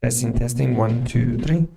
Testing, testing, 1, 2, 3.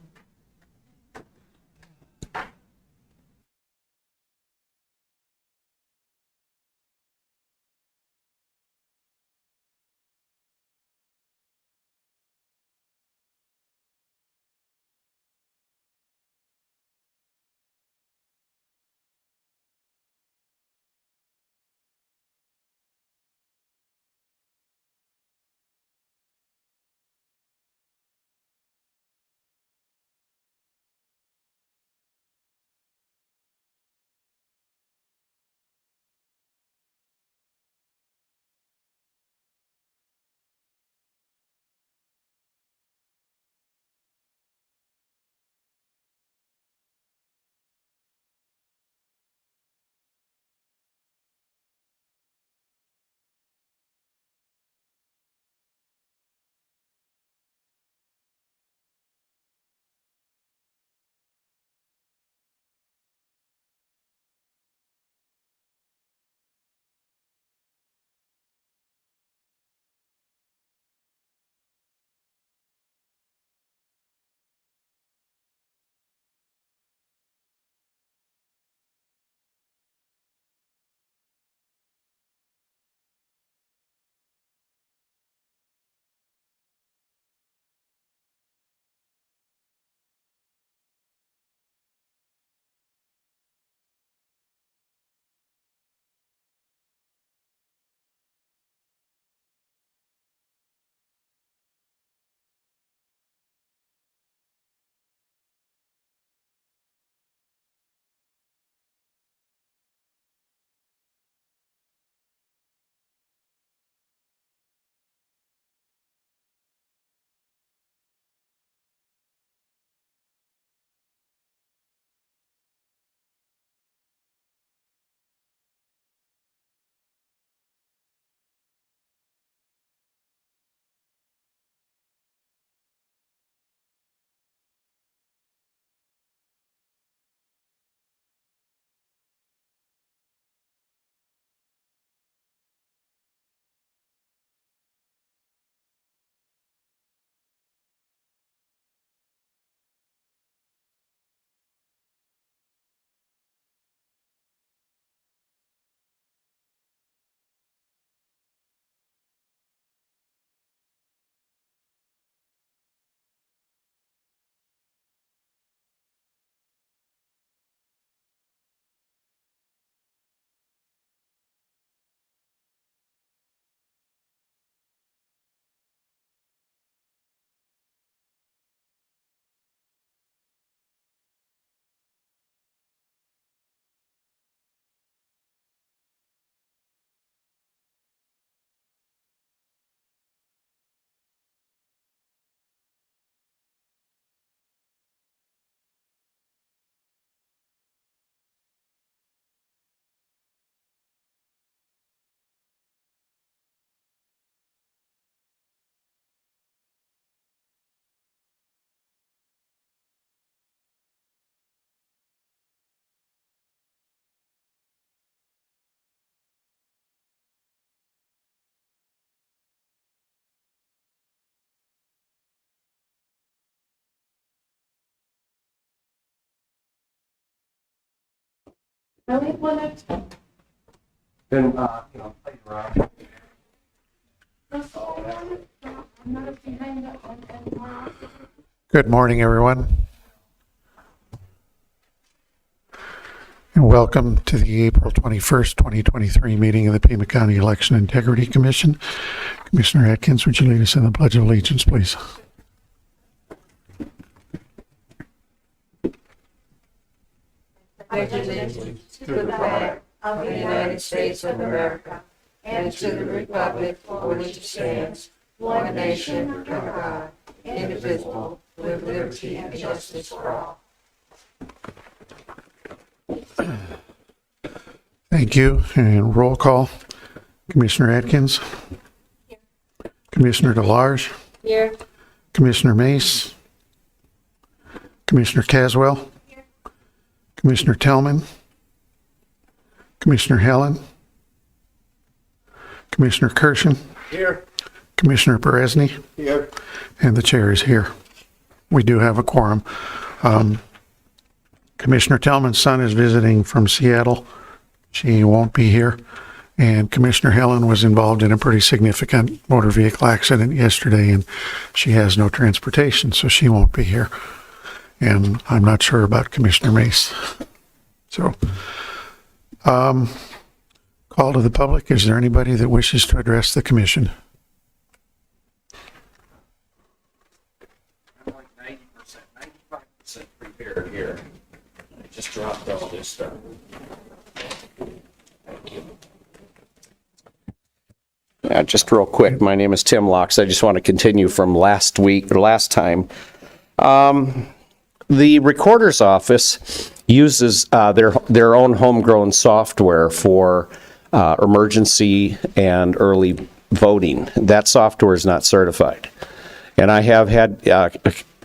Then, play around. Good morning, everyone, and welcome to the April 21st, 2023 meeting of the Pima County Election Integrity Commission. Commissioner Atkins, would you lead us in the Pledge of Allegiance, please? Pledge allegiance to the flag of the United States of America and to the republic for which it stands, one nation under God, indivisible, with liberty and justice for all. Thank you. And roll call. Commissioner Atkins. Here. Commissioner DeLarge. Here. Commissioner Mace. Commissioner Caswell. Here. Commissioner Tellman. Commissioner Helen. Commissioner Kirshen. Here. Commissioner Beresny? Here. And the chair is here. We do have a quorum. Commissioner Tellman's son is visiting from Seattle. She won't be here. And Commissioner Helen was involved in a pretty significant motor vehicle accident yesterday, and she has no transportation, so she won't be here. And I'm not sure about Commissioner Mace. So, call to the public. Is there anybody that wishes to address the commission? I'm like 90%, 95% prepared here. I just dropped all this stuff. Thank you. Yeah, just real quick, my name is Tim Locks. I just want to continue from last time. The recorder's office uses their own homegrown software for emergency and early voting. That software is not certified. And I have had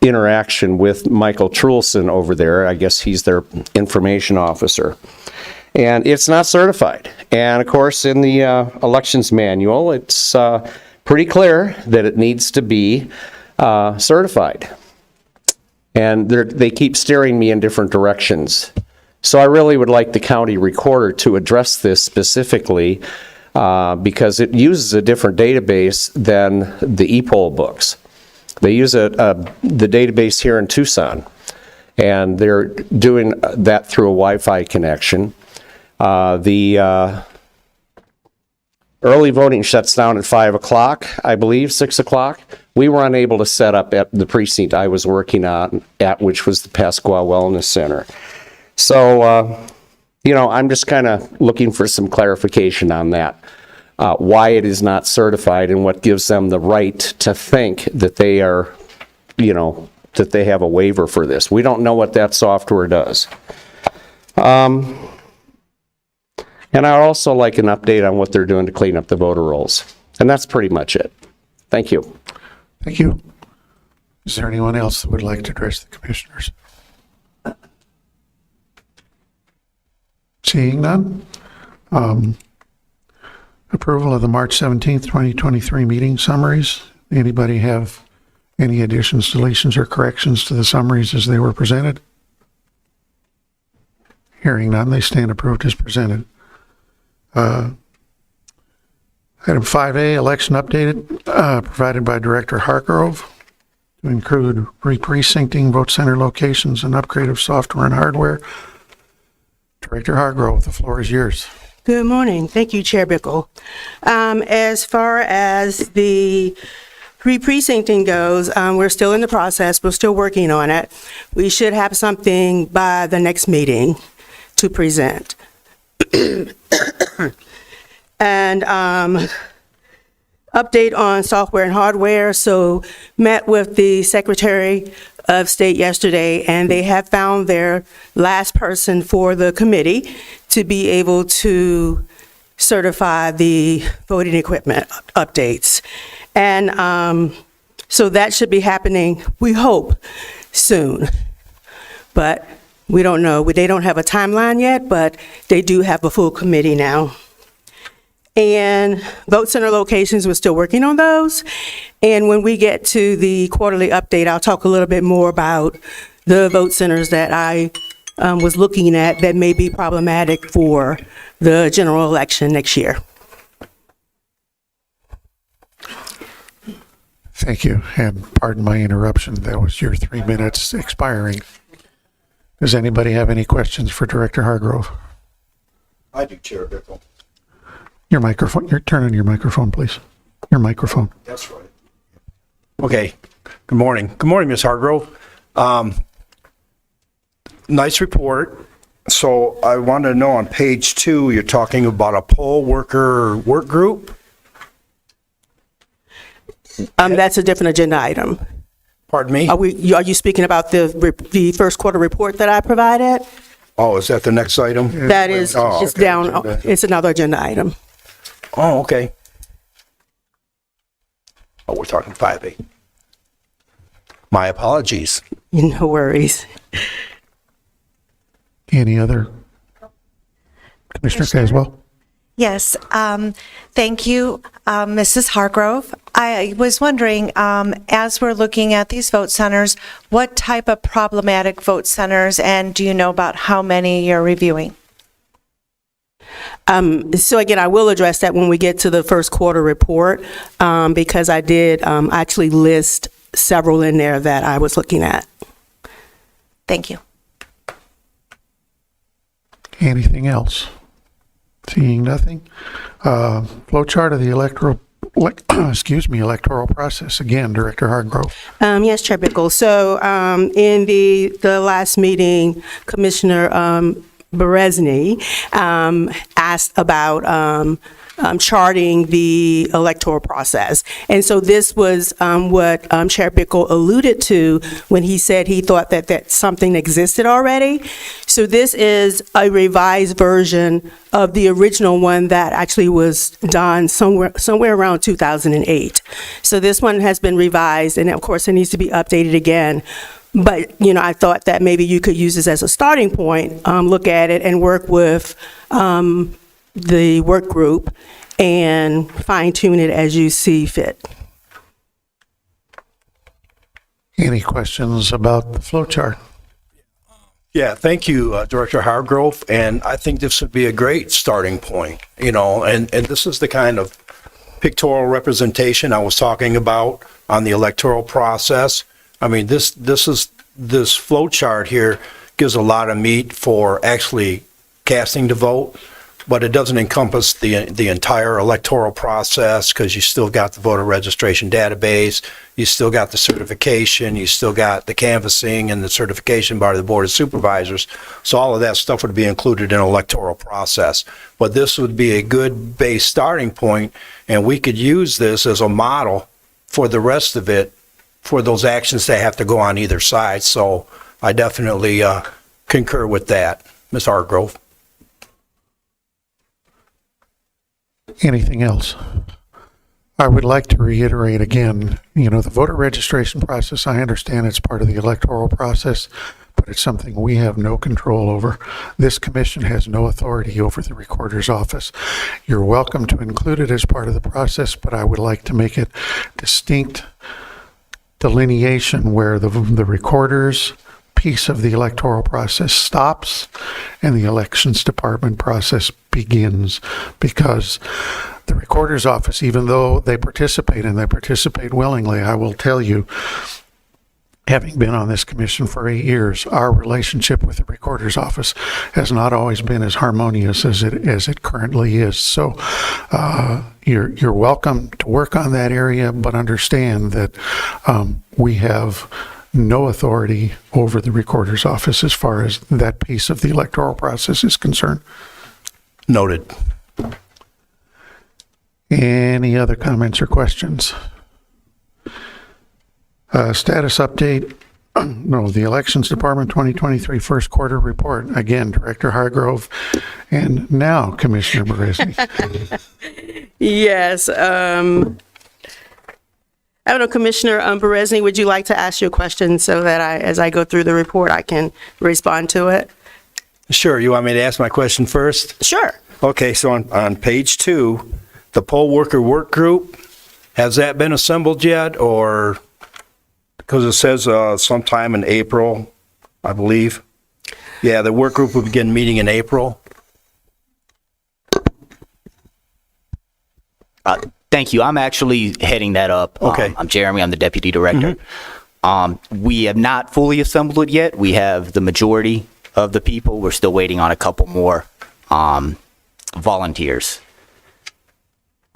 interaction with Michael Trulson over there. I guess he's their information officer. And it's not certified. And of course, in the elections manual, it's pretty clear that it needs to be certified. And they keep steering me in different directions. So I really would like the county recorder to address this specifically because it uses a different database than the e-poll books. They use the database here in Tucson, and they're doing that through a Wi-Fi connection. The early voting shuts down at 5 o'clock, I believe, 6 o'clock. We were unable to set up at the precinct I was working on at, which was the Pasqua Wellness Center. So, I'm just kind of looking for some clarification on that. Why it is not certified and what gives them the right to think that they are, that they have a waiver for this. We don't know what that software does. And I'd also like an update on what they're doing to clean up the voter rolls. And that's pretty much it. Thank you. Thank you. Is there anyone else that would like to address the commissioners? Seeing none. Approval of the March 17th, 2023 meeting summaries. Anybody have any additions, deletions, or corrections to the summaries as they were presented? Hearing none, they stand approved as presented. Item 5A, election updated, provided by Director Hargrove to include re-precincting vote center locations and upgrade of software and hardware. Director Hargrove, the floor is yours. Good morning. Thank you, Chair Bickle. As far as the re-precincting goes, we're still in the process. We're still working on it. We should have something by the next meeting to present. And update on software and hardware. So met with the Secretary of State yesterday, and they have found their last person for the committee to be able to certify the voting equipment updates. And so that should be happening, we hope, soon. But we don't know. They don't have a timeline yet, but they do have a full committee now. And vote center locations, we're still working on those. And when we get to the quarterly update, I'll talk a little bit more about the vote centers that I was looking at that may be problematic for the general election next year. Thank you, and pardon my interruption. That was your 3 minutes expiring. Does anybody have any questions for Director Hargrove? I do, Chair Bickle. Your microphone, turn on your microphone, please. Your microphone. That's right. Okay. Good morning. Good morning, Ms. Hargrove. Nice report. So I wanted to know on page 2, you're talking about a poll worker work group? That's a different agenda item. Pardon me? Are you speaking about the first quarter report that I provided? Oh, is that the next item? That is, Oh, it's okay. down, it's another agenda item. Oh, okay. Oh, we're talking 5A. My apologies. No worries. Any other? Commissioner Caswell? Yes, thank you, Mrs. Hargrove. I was wondering, as we're looking at these vote centers, what type of problematic vote centers, and do you know about how many you're reviewing? So again, I will address that when we get to the first quarter report, because I did actually list several in there that I was looking at. Thank you. Anything else? Seeing nothing. Flow chart of the electoral process. Again, Director Hargrove. Yes, Chair Bickle. So in the last meeting, Commissioner Berezny asked about charting the electoral process. And so this was what Chair Bickle alluded to when he said he thought that something existed already. So this is a revised version of the original one that actually was done somewhere around 2008. So this one has been revised, and of course it needs to be updated again. But, I thought that maybe you could use this as a starting point, look at it and work with the work group and fine tune it as you see fit. Any questions about the flow chart? Yeah, thank you, Director Hargrove, and I think this would be a great starting point, and this is the kind of pictorial representation I was talking about on the electoral process. I mean, this flow chart here gives a lot of meat for actually casting the vote, but it doesn't encompass the entire electoral process because you still got the voter registration database, you still got the certification, you still got the canvassing and the certification by the Board of Supervisors. So all of that stuff would be included in electoral process. But this would be a good base starting point, and we could use this as a model for the rest of it for those actions that have to go on either side. So I definitely concur with that, Ms. Hargrove. Anything else? I would like to reiterate again, the voter registration process, I understand it's part of the electoral process, but it's something we have no control over. This commission has no authority over the recorder's office. You're welcome to include it as part of the process, but I would like to make it distinct delineation where the recorder's piece of the electoral process stops and the elections department process begins, because the recorder's office, even though they participate and they participate willingly, I will tell you, having been on this commission for 8 years, our relationship with the recorder's office has not always been as harmonious as it currently is. So you're welcome to work on that area, but understand that we have no authority over the recorder's office as far as that piece of the electoral process is concerned. Noted. Any other comments or questions? Status update. No, the Elections Department 2023 first quarter report. Again, Director Hargrove, and now Commissioner Berezny. Yes. I don't know, Commissioner Berezny, would you like to ask your question so that as I go through the report, I can respond to it? Sure. You want me to ask my question first? Sure. Okay, so on page 2, the poll worker work group, has that been assembled yet, or because it says sometime in April, I believe. Yeah, the work group will begin meeting in April. Thank you. I'm actually heading that up. Okay. I'm Jeremy. I'm the deputy director. We have not fully assembled it yet. We have the majority of the people. We're still waiting on a couple more volunteers.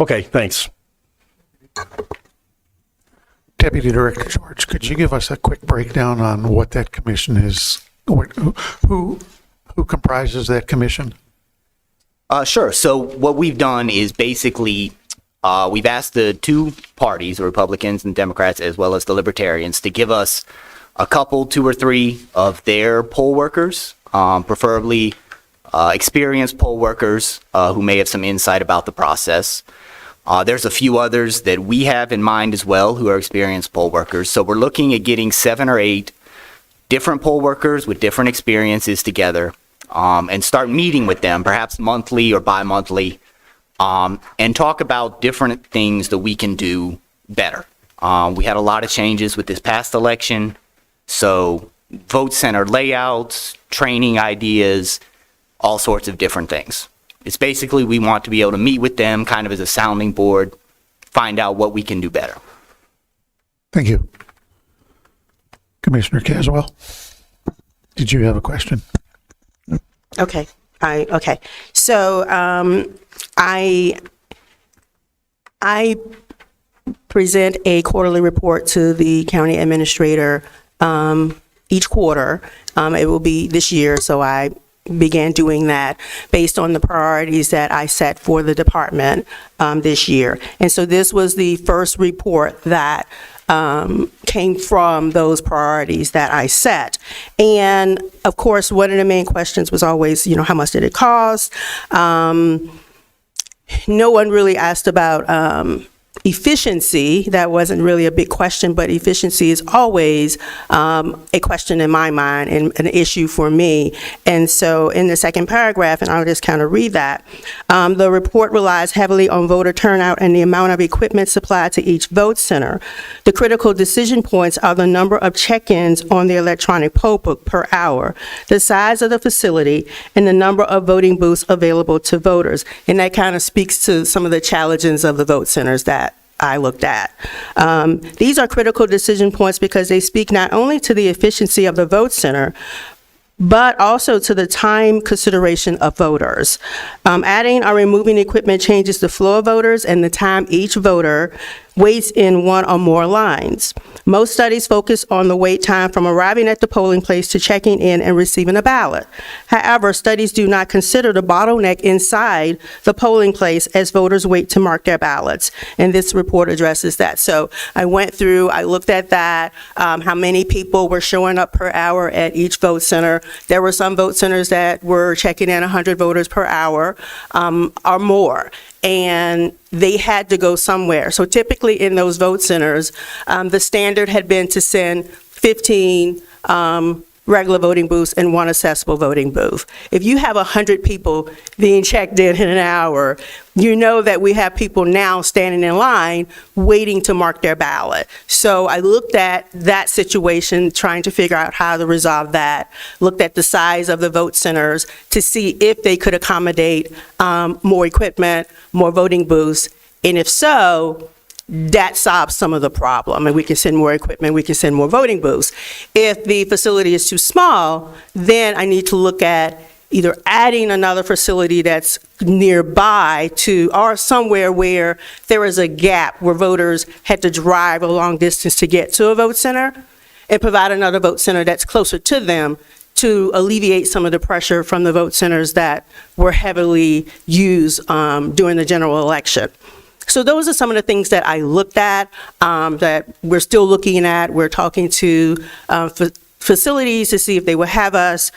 Okay, thanks. Deputy Director George, could you give us a quick breakdown on what that commission is? Who comprises that commission? Sure. So what we've done is basically we've asked the two parties, the Republicans and Democrats, as well as the Libertarians, to give us a couple, 2 or 3 of their poll workers, preferably experienced poll workers who may have some insight about the process. There's a few others that we have in mind as well who are experienced poll workers. So we're looking at getting 7 or 8 different poll workers with different experiences together and start meeting with them, perhaps monthly or bi-monthly, and talk about different things that we can do better. We had a lot of changes with this past election, so vote center layouts, training ideas, all sorts of different things. It's basically we want to be able to meet with them kind of as a sounding board, find out what we can do better. Thank you. Commissioner Caswell, did you have a question? Okay. Okay. So, I present a quarterly report to the county administrator, each quarter. It will be this year, so I began doing that based on the priorities that I set for the department, this year. And so this was the first report that came from those priorities that I set. And of course, one of the main questions was always, how much did it cost? No one really asked about efficiency. That wasn't really a big question, but efficiency is always a question in my mind and an issue for me. And so in the second paragraph, and I'll just kind of read that, the report relies heavily on voter turnout and the amount of equipment supplied to each vote center. The critical decision points are the number of check-ins on the electronic poll book per hour, the size of the facility, and the number of voting booths available to voters. And that kind of speaks to some of the challenges of the vote centers that I looked at. These are critical decision points because they speak not only to the efficiency of the vote center, but also to the time consideration of voters. Adding or removing equipment changes the flow of voters and the time each voter waits in one or more lines. Most studies focus on the wait time from arriving at the polling place to checking in and receiving a ballot. However, studies do not consider the bottleneck inside the polling place as voters wait to mark their ballots, and this report addresses that. So I went through, I looked at that, how many people were showing up per hour at each vote center. There were some vote centers that were checking in 100 voters per hour or more, and they had to go somewhere. So typically in those vote centers, the standard had been to send 15 regular voting booths and one accessible voting booth. If you have 100 people being checked in an hour, you know that we have people now standing in line waiting to mark their ballot. So I looked at that situation, trying to figure out how to resolve that, looked at the size of the vote centers to see if they could accommodate more equipment, more voting booths, and if so, that solves some of the problem, and we can send more equipment, we can send more voting booths. If the facility is too small, then I need to look at either adding another facility that's nearby to, or somewhere where there is a gap where voters had to drive a long distance to get to a vote center, and provide another vote center that's closer to them to alleviate some of the pressure from the vote centers that were heavily used during the general election. So those are some of the things that I looked at, that we're still looking at. We're talking to facilities to see if they will have us.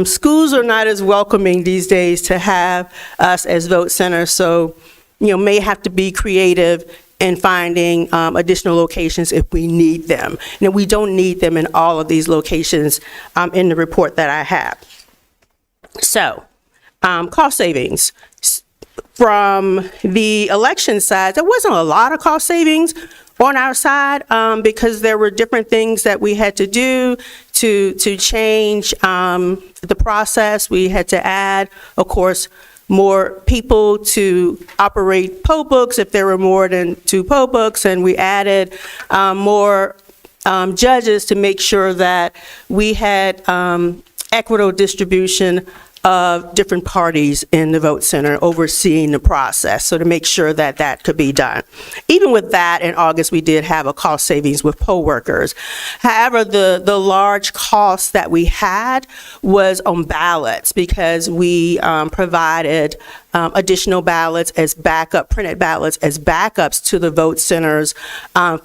Schools are not as welcoming these days to have us as vote centers, so may have to be creative in finding additional locations if we need them. We don't need them in all of these locations in the report that I have. So, cost savings. From the election side, there wasn't a lot of cost savings on our side because there were different things that we had to do to change the process. We had to add, of course, more people to operate poll books if there were more than 2 poll books, and we added more judges to make sure that we had equitable distribution of different parties in the vote center overseeing the process, so to make sure that that could be done. Even with that, in August, we did have a cost savings with poll workers. However, the large cost that we had was on ballots, because we provided additional ballots as backup, printed ballots as backups to the vote centers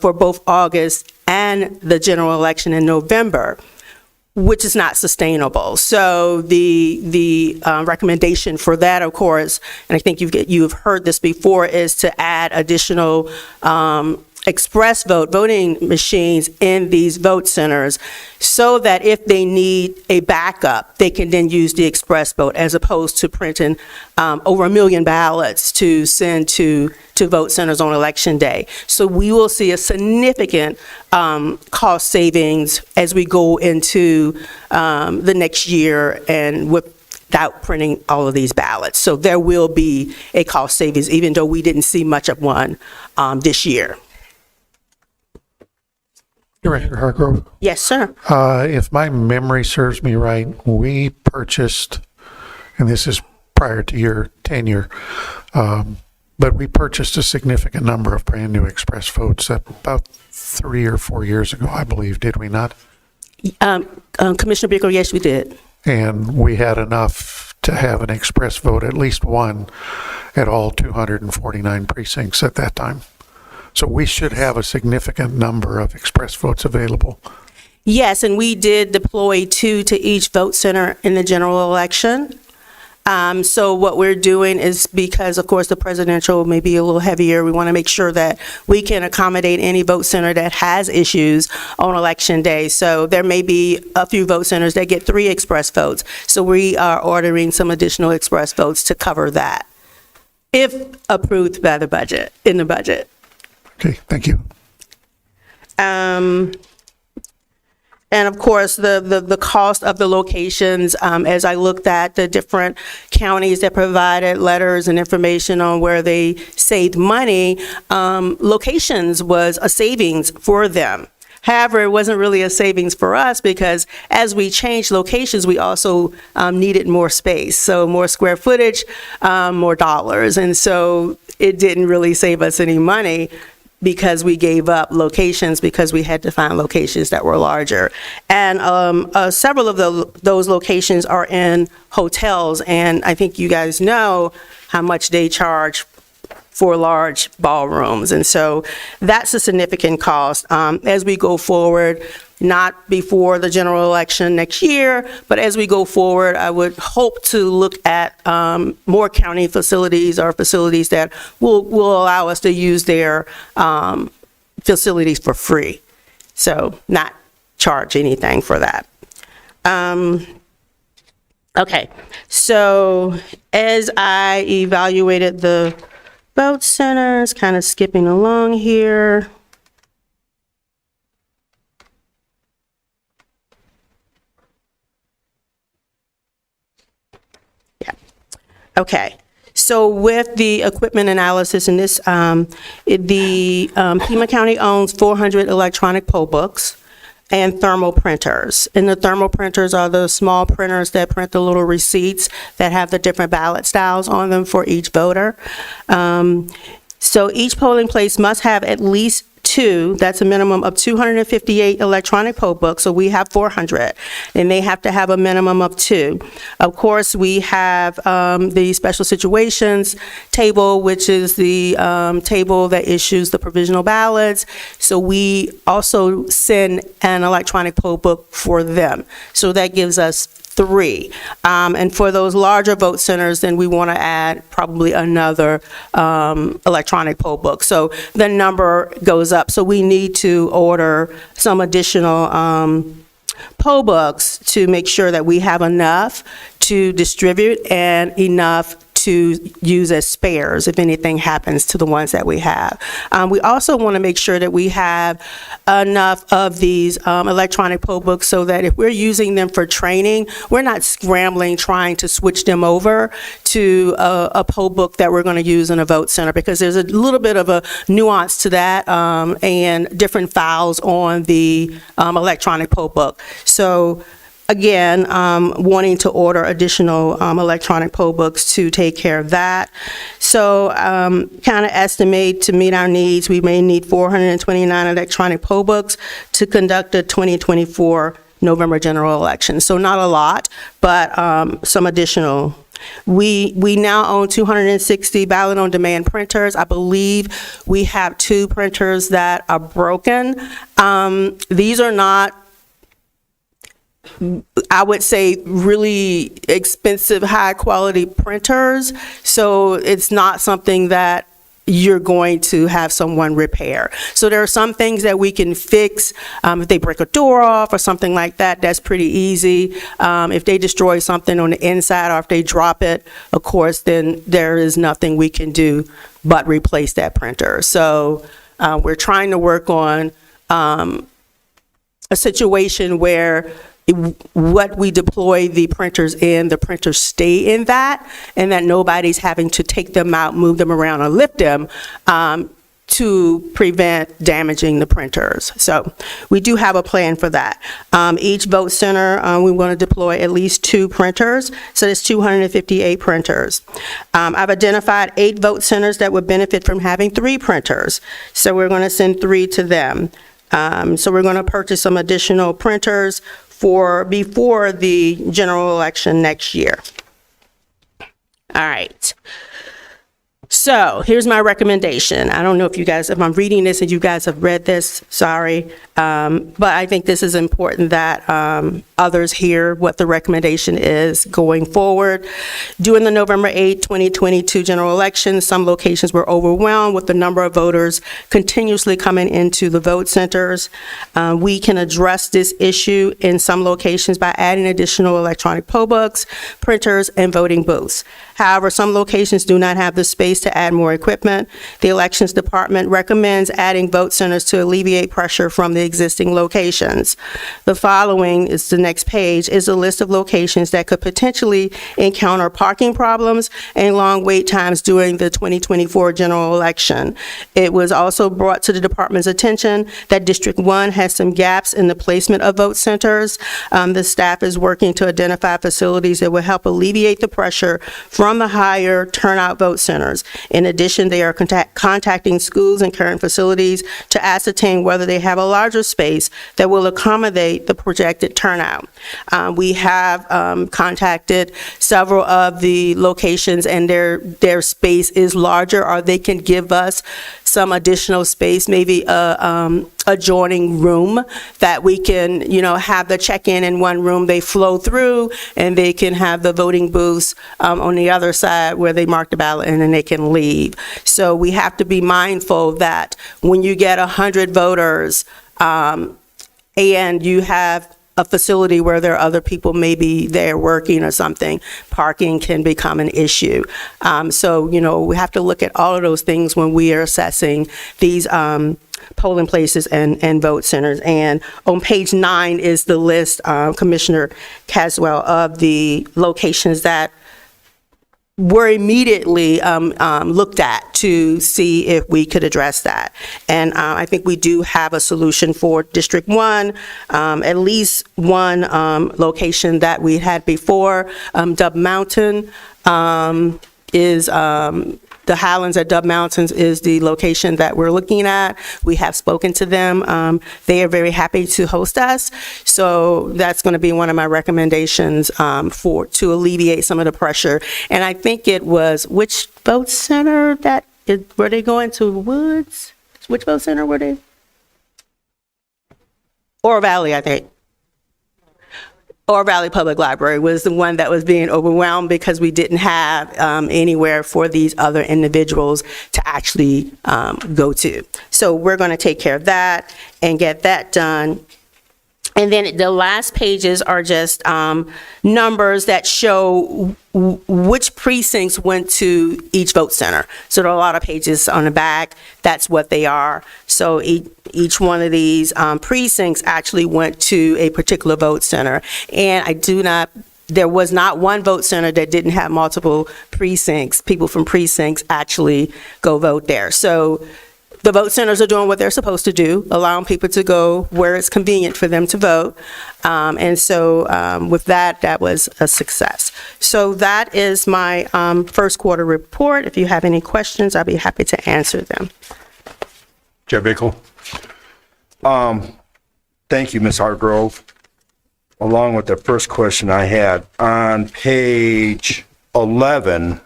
for both August and the general election in November, which is not sustainable. So the recommendation for that, of course, and I think you've heard this before, is to add additional express voting machines in these vote centers so that if they need a backup, they can then use the express vote as opposed to printing over 1 million ballots to send to vote centers on election day. So we will see a significant cost savings as we go into the next year and without printing all of these ballots. So there will be a cost savings, even though we didn't see much of one this year. Director Hargrove, Yes, sir. if my memory serves me right, we purchased, and this is prior to your tenure, but we purchased a significant number of brand-new express votes about 3 or 4 years ago, I believe, did we not? Commissioner Bickle, yes, we did. And we had enough to have an express vote, at least one, at all 249 precincts at that time. So we should have a significant number of express votes available. Yes, and we did deploy 2 to each vote center in the general election. So what we're doing is, because of course the presidential may be a little heavier, we want to make sure that we can accommodate any vote center that has issues on election day. So there may be a few vote centers that get 3 express votes. So we are ordering some additional express votes to cover that, if approved by the budget, in the budget. Okay, thank you. And of course, the cost of the locations, as I looked at the different counties that provided letters and information on where they saved money, locations was a savings for them. However, it wasn't really a savings for us because as we changed locations, we also needed more space. So more square footage, more dollars. And so it didn't really save us any money, because we gave up locations because we had to find locations that were larger. And several of those locations are in hotels, and I think you guys know how much they charge for large ballrooms. And so that's a significant cost. As we go forward, not before the general election next year, but as we go forward, I would hope to look at more county facilities or facilities that will allow us to use their facilities for free. So not charge anything for that. Okay, so as I evaluated the vote centers, kind of skipping along here. Okay, so with the equipment analysis in this, Pima County owns 400 electronic poll books and thermal printers. And the thermal printers are the small printers that print the little receipts that have the different ballot styles on them for each voter. So each polling place must have at least 2, that's a minimum of 258 electronic poll books, so we have 400, and they have to have a minimum of 2. Of course, we have the special situations table, which is the table that issues the provisional ballots, so we also send an electronic poll book for them. So that gives us 3. And for those larger vote centers, then we want to add probably another electronic poll book. So the number goes up. So we need to order some additional poll books to make sure that we have enough to distribute and enough to use as spares if anything happens to the ones that we have. We also want to make sure that we have enough of these electronic poll books so that if we're using them for training, we're not scrambling trying to switch them over to a poll book that we're going to use in a vote center, because there's a little bit of a nuance to that and different files on the electronic poll book. So again, wanting to order additional electronic poll books to take care of that. So kind of estimate to meet our needs, we may need 429 electronic poll books to conduct the 2024 November general election. So not a lot, but some additional. We now own 260 ballot on demand printers. I believe we have 2 printers that are broken. These are not, I would say, really expensive, high quality printers. So it's not something that you're going to have someone repair. So there are some things that we can fix. If they break a door off or something like that, that's pretty easy. If they destroy something on the inside or if they drop it, of course, then there is nothing we can do but replace that printer. So we're trying to work on a situation where what we deploy the printers in, the printers stay in that, and that nobody's having to take them out, move them around, or lift them to prevent damaging the printers. So we do have a plan for that. Each vote center, we want to deploy at least 2 printers, so there's 258 printers. I've identified 8 vote centers that would benefit from having 3 printers, so we're going to send 3 to them. So we're going to purchase some additional printers before the general election next year. All right. So here's my recommendation. I don't know if I'm reading this and you guys have read this, sorry. But I think this is important that others hear what the recommendation is going forward. During the November 8, 2022 general election, some locations were overwhelmed with the number of voters continuously coming into the vote centers. We can address this issue in some locations by adding additional electronic poll books, printers, and voting booths. However, some locations do not have the space to add more equipment. The Elections Department recommends adding vote centers to alleviate pressure from the existing locations. The following is the next page, is a list of locations that could potentially encounter parking problems and long wait times during the 2024 general election. It was also brought to the department's attention that District 1 has some gaps in the placement of vote centers. The staff is working to identify facilities that will help alleviate the pressure from the higher turnout vote centers. In addition, they are contacting schools and current facilities to ascertain whether they have a larger space that will accommodate the projected turnout. We have contacted several of the locations, and their space is larger, or they can give us some additional space, maybe a adjoining room that we can, have the check-in in one room, they flow through, and they can have the voting booths on the other side where they mark the ballot and then they can leave. So we have to be mindful that when you get 100 voters and you have a facility where there are other people maybe there working or something, parking can become an issue. So, we have to look at all of those things when we are assessing these polling places and vote centers. And on page 9 is the list, Commissioner Caswell, of the locations that were immediately looked at to see if we could address that. And I think we do have a solution for District 1, at least one location that we had before. Dub Mountain is the Highlands at Dub Mountains is the location that we're looking at. We have spoken to them. They are very happy to host us. So that's going to be one of my recommendations to alleviate some of the pressure. And I think it was, which vote center were they going to Woods? Which vote center were they? Oro Valley, I think. Oro Valley Public Library was the one that was being overwhelmed because we didn't have anywhere for these other individuals to actually go to. So we're going to take care of that and get that done. And then the last pages are just numbers that show which precincts went to each vote center. So there are a lot of pages on the back. That's what they are. So each one of these precincts actually went to a particular vote center. And there was not one vote center that didn't have multiple precincts. People from precincts actually go vote there. So the vote centers are doing what they're supposed to do, allowing people to go where it's convenient for them to vote. And so with that was a success. So that is my first quarter report. If you have any questions, I'll be happy to answer them. Chair Bickle. Thank you, Ms. Hargrove. Along with the first question I had, on page 11,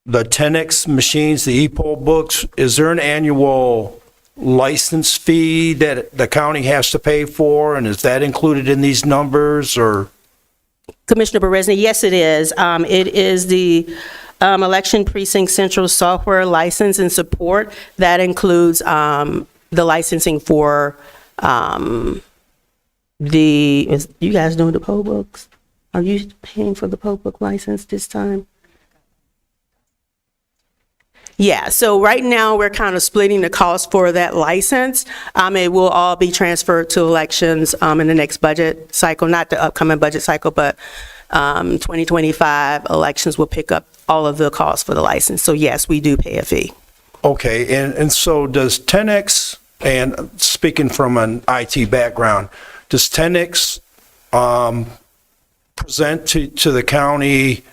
the 10X machines, the e-poll books, is there an annual license fee that the county has to pay for? And is that included in these numbers, or? Commissioner Beresny, yes, it is. It is the Election Precinct Central software license and support. That includes the licensing for you guys doing the poll books? Are you paying for the poll book license this time? Yeah, so right now, we're kind of splitting the cost for that license. It will all be transferred to elections in the next budget cycle, not the upcoming budget cycle, but 2025 elections will pick up all of the costs for the license. So yes, we do pay a fee. Okay, and so does 10X, and speaking from an IT background, does 10X present to the county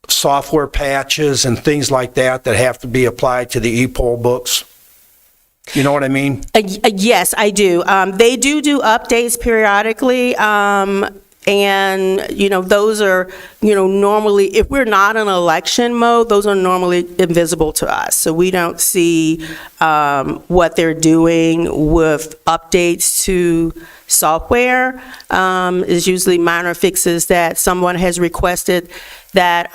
software patches and things like that have to be applied to the e-poll books? You know what I mean? Yes, I do. They do updates periodically. And, those are, normally, if we're not in election mode, those are normally invisible to us. So we don't see what they're doing with updates to software. Is usually minor fixes that someone has requested that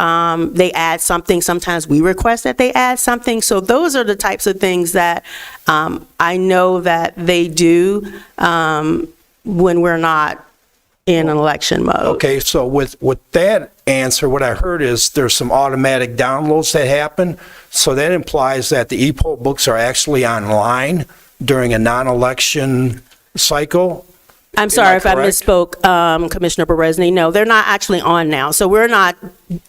they add something. Sometimes we request that they add something. So those are the types of things that I know that they do when we're not in an election mode. Okay, so with that answer, what I heard is there's some automatic downloads that happen. So that implies that the e-poll books are actually online during a non-election cycle. I'm sorry if I misspoke, Commissioner Berezny. No, they're not actually on now. So we're not,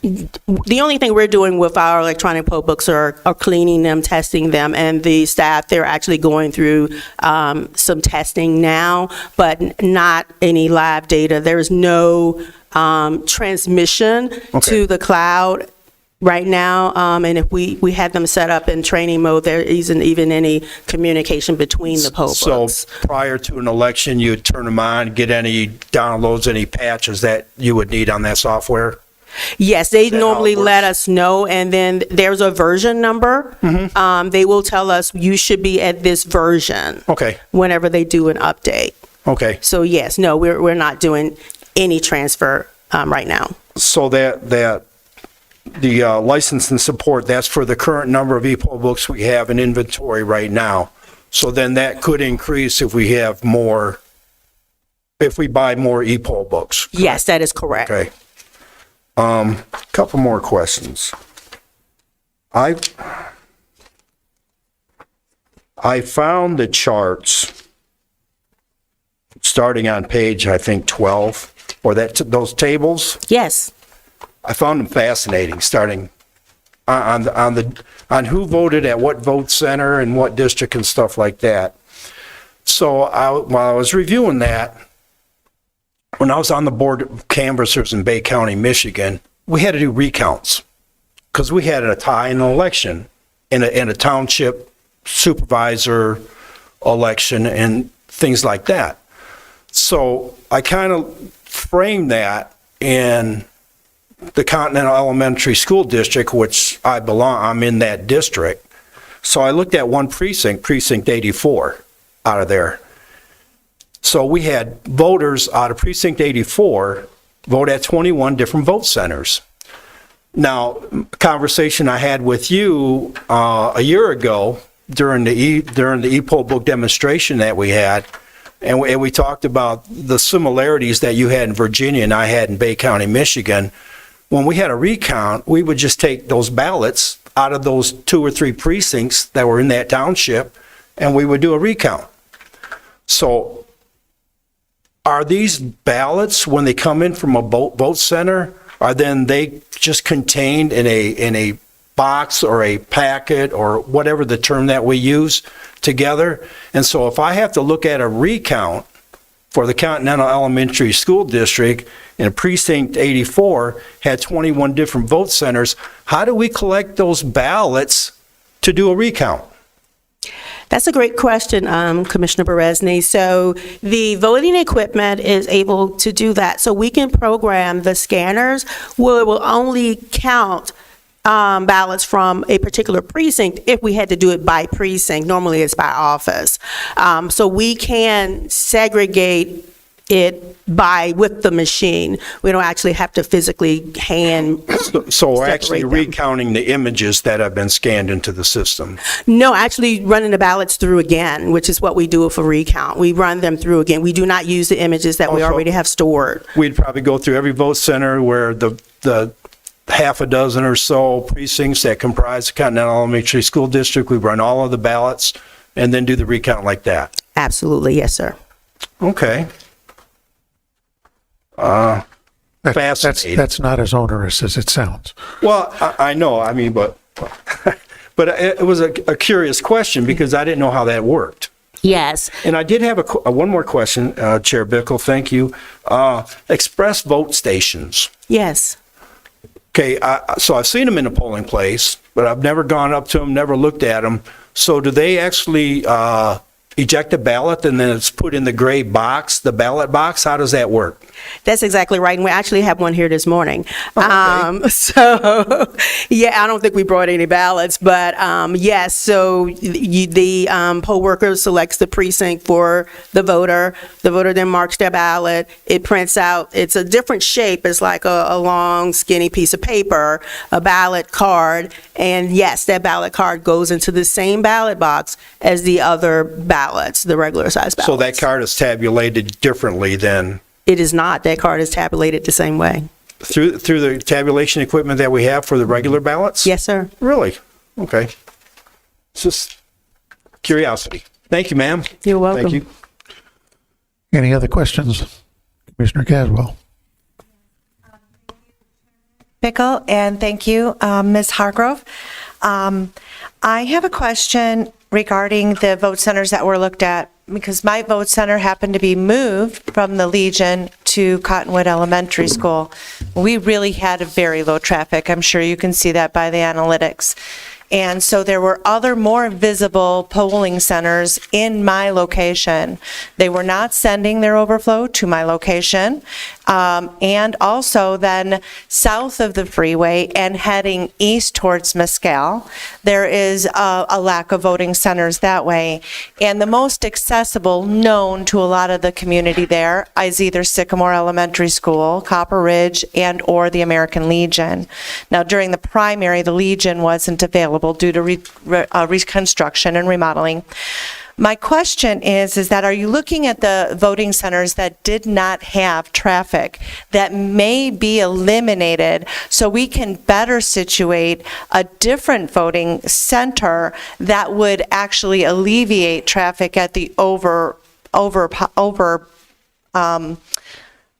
the only thing we're doing with our electronic poll books are cleaning them, testing them, and the staff, they're actually going through some testing now, but not any live data. There's no transmission to the cloud right now, and if we had them set up in training mode, there isn't even any communication between the poll books. So prior to an election, you'd turn them on, get any downloads, any patches that you would need on that software? Yes, they normally let us know, and then there's a version number. They will tell us you should be at this version. Okay. Whenever they do an update. Okay. So yes, no, we're not doing any transfer right now. So the license and support, that's for the current number of e-poll books we have in inventory right now. So then that could increase if we have more, if we buy more e-poll books. Correct? Yes, that is correct. Okay. Couple more questions. I found the charts starting on page, I think, 12, or those tables. Yes. I found them fascinating, starting on who voted at what vote center and what district and stuff like that. So while I was reviewing that, when I was on the board of canvassers in Bay County, Michigan, we had to do recounts because we had a tie in an election in a township supervisor election and things like that. So I kind of framed that in the Continental Elementary School District, which I'm in that district. So I looked at one precinct, Precinct 84, out of there. So we had voters out of Precinct 84 vote at 21 different vote centers. Now, conversation I had with you a year ago during the e-poll book demonstration that we had, and we talked about the similarities that you had in Virginia and I had in Bay County, Michigan. When we had a recount, we would just take those ballots out of those 2 or 3 precincts that were in that township, and we would do a recount. So are these ballots, when they come in from a vote center, are then they just contained in a box or a packet or whatever the term that we use together? And so if I have to look at a recount for the Continental Elementary School District, and Precinct 84 had 21 different vote centers, how do we collect those ballots to do a recount? That's a great question, Commissioner Berezny. So the voting equipment is able to do that. So we can program the scanners where it will only count ballots from a particular precinct if we had to do it by precinct. Normally it's by office. So we can segregate it with the machine. We don't actually have to physically hand. So we're actually separate them. recounting the images that have been scanned into the system. No, actually running the ballots through again, which is what we do for recount. We run them through again. We do not use the images that we Also- already have stored. We'd probably go through every vote center where the half a dozen or so precincts that comprise the Continental Elementary School District, we run all of the ballots and then do the recount like that. Absolutely, yes, sir. Okay. Fascinating. That's not as onerous as it sounds. Well, I know, I mean, but it was a curious question because I didn't know how that worked. Yes. And I did have one more question, Chair Bickle, thank you. Express vote stations. Yes. Okay, so I've seen them in a polling place, but I've never gone up to them, never looked at them. So do they actually eject a ballot and then it's put in the gray box, the ballot box? How does that work? That's exactly right, and we actually have one here this morning. Okay. So, yeah, I don't think we brought any ballots, but yes, so the poll worker selects the precinct for the voter. The voter then marks their ballot. It prints out, it's a different shape, it's like a long skinny piece of paper, a ballot card, and yes, that ballot card goes into the same ballot box as the other ballots, the regular size ballots. So that card is tabulated differently than It is not. That card is tabulated the same way. through the tabulation equipment that we have for the regular ballots? Yes, sir. Really? Okay. It's just curiosity. Thank you, ma'am. You're welcome. Thank you. Any other questions? Commissioner Caswell. Bickle, and thank you, Ms. Hargrove. I have a question regarding the vote centers that were looked at, because my vote center happened to be moved from the Legion to Cottonwood Elementary School. We really had a very low traffic. I'm sure you can see that by the analytics. And so there were other more visible polling centers in my location. They were not sending their overflow to my location. And also then south of the freeway and heading east towards Mescal, there is a lack of voting centers that way. And the most accessible, known to a lot of the community there, is either Sycamore Elementary School, Copper Ridge, and or the American Legion. Now, during the primary, the Legion wasn't available due to reconstruction and remodeling. My question is that are you looking at the voting centers that did not have traffic that may be eliminated so we can better situate a different voting center that would actually alleviate traffic at the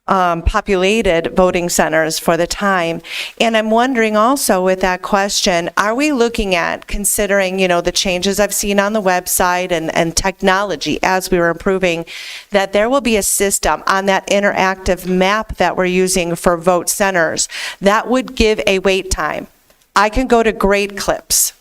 populated voting centers for the time? And I'm wondering also with that question, are we looking at considering, the changes I've seen on the website and technology as we were improving, that there will be a system on that interactive map that we're using for vote centers that would give a wait time. I can go to Great Clips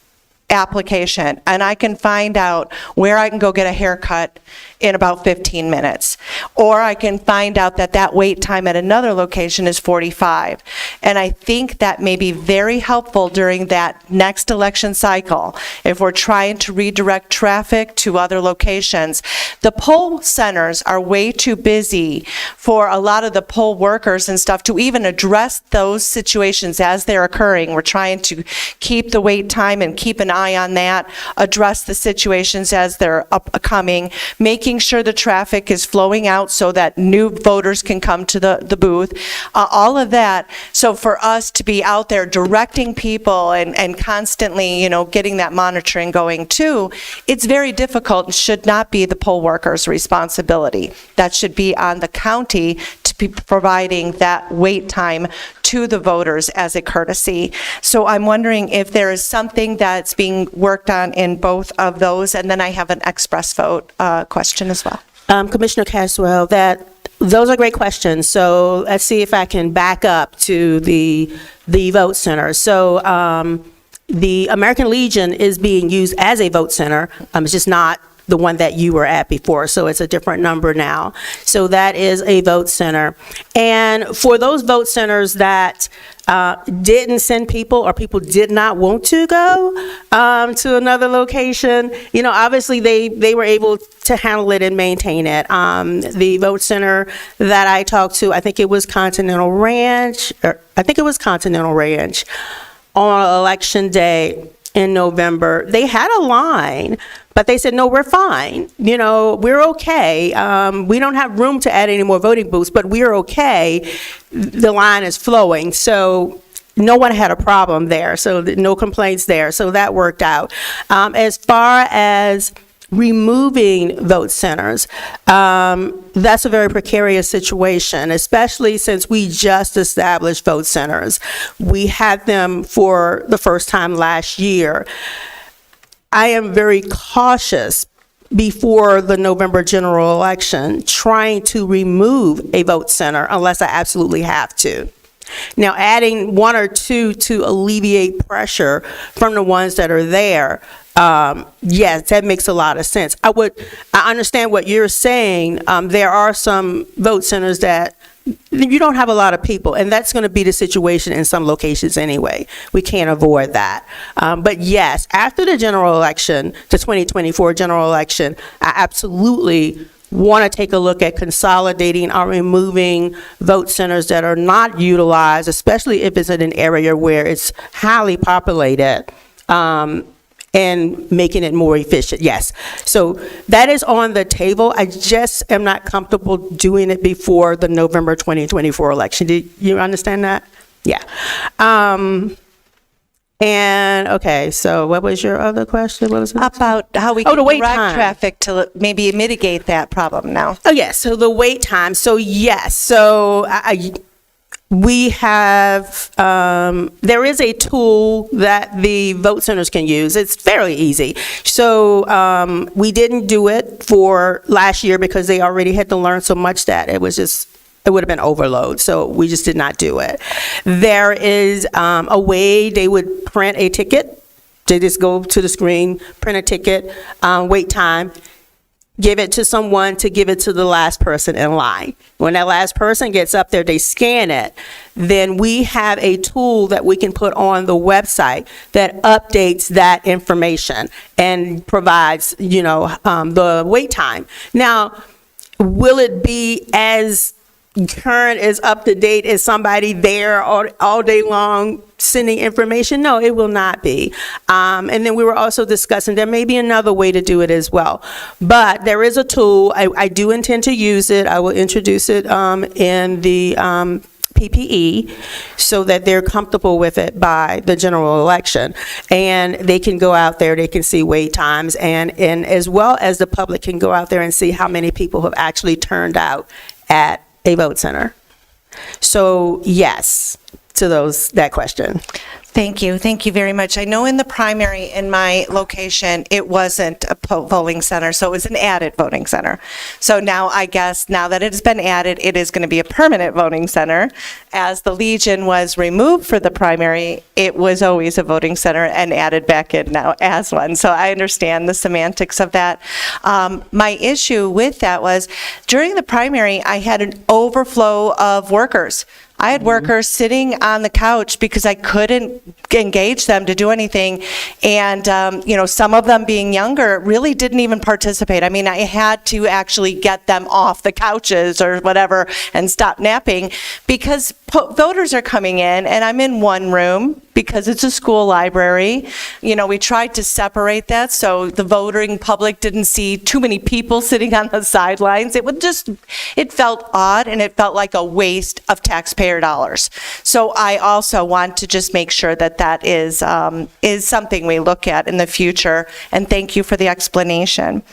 application and I can find out where I can go get a haircut in about 15 minutes. Or I can find out that wait time at another location is 45. And I think that may be very helpful during that next election cycle if we're trying to redirect traffic to other locations. The poll centers are way too busy for a lot of the poll workers and stuff to even address those situations as they're occurring. We're trying to keep the wait time and keep an eye on that, address the situations as they're upcoming, making sure the traffic is flowing out so that new voters can come to the booth, all of that. So for us to be out there directing people and constantly, getting that monitoring going too, it's very difficult and should not be the poll workers' responsibility. That should be on the county to be providing that wait time to the voters as a courtesy. So I'm wondering if there is something that's being worked on in both of those, and then I have an express vote question as well. Commissioner Caswell, those are great questions. So let's see if I can back up to the vote center. So the American Legion is being used as a vote center. It's just not the one that you were at before, so it's a different number now. So that is a vote center. And for those vote centers that didn't send people, or people did not want to go to another location, you know, obviously they were able to handle it and maintain it. The vote center that I talked to, I think it was Continental Ranch, on election day in November, they had a line, but they said, no, we're fine. You know, we're okay. We don't have room to add any more voting booths, but we're okay. The line is flowing. So no one had a problem there. So no complaints there. So that worked out. As far as removing vote centers, that's a very precarious situation, especially since we just established vote centers. We had them for the first time last year. I am very cautious before the November general election trying to remove a vote center unless I absolutely have to. Now, adding one or two to alleviate pressure from the ones that are there, yes, that makes a lot of sense. I understand what you're saying. There are some vote centers that you don't have a lot of people, and that's going to be the situation in some locations anyway. We can't avoid that. But yes, after the general election, the 2024 general election, I absolutely want to take a look at consolidating or removing vote centers that are not utilized, especially if it's in an area where it's highly populated, and making it more efficient. Yes. So that is on the table. I just am not comfortable doing it before the November 2024 election. Do you understand that? Yeah. And okay, so what was your other question? What was it? About how we the can wait direct time. traffic to maybe mitigate that problem now. Oh, yes. So the wait time. So yes. So we have, there is a tool that the vote centers can use. It's fairly easy. So we didn't do it for last year because they already had to learn so much that it would have been overload. So we just did not do it. There is a way they would print a ticket. They just go to the screen, print a ticket, wait time, give it to someone to give it to the last person in line. When that last person gets up there, they scan it. Then we have a tool that we can put on the website that updates that information and provides, you know, the wait time. Now, will it be as current, as up to date as somebody there all day long sending information? No, it will not be. And then we were also discussing there may be another way to do it as well. But there is a tool. I do intend to use it. I will introduce it in the PPE so that they're comfortable with it by the general election. And they can go out there, they can see wait times, and as well as the public can go out there and see how many people have actually turned out at a vote center. So yes, to that question. Thank you. Thank you very much. I know in the primary in my location, it wasn't a polling center, so it was an added voting center. So now I guess now that it's been added, it is going to be a permanent voting center. As the Legion was removed for the primary, it was always a voting center and added back in now as one. So I understand the semantics of that. My issue with that was during the primary, I had an overflow of workers. I had workers sitting on the couch because I couldn't engage them to do anything. And, you know, some of them being younger really didn't even participate. I mean, I had to actually get them off the couches or whatever and stop napping because voters are coming in and I'm in one room because it's a school library. You know, we tried to separate that so the voting public didn't see too many people sitting on the sidelines. It felt odd and it felt like a waste of taxpayer dollars. So I also want to just make sure that that is something we look at in the future. And thank you for the explanation.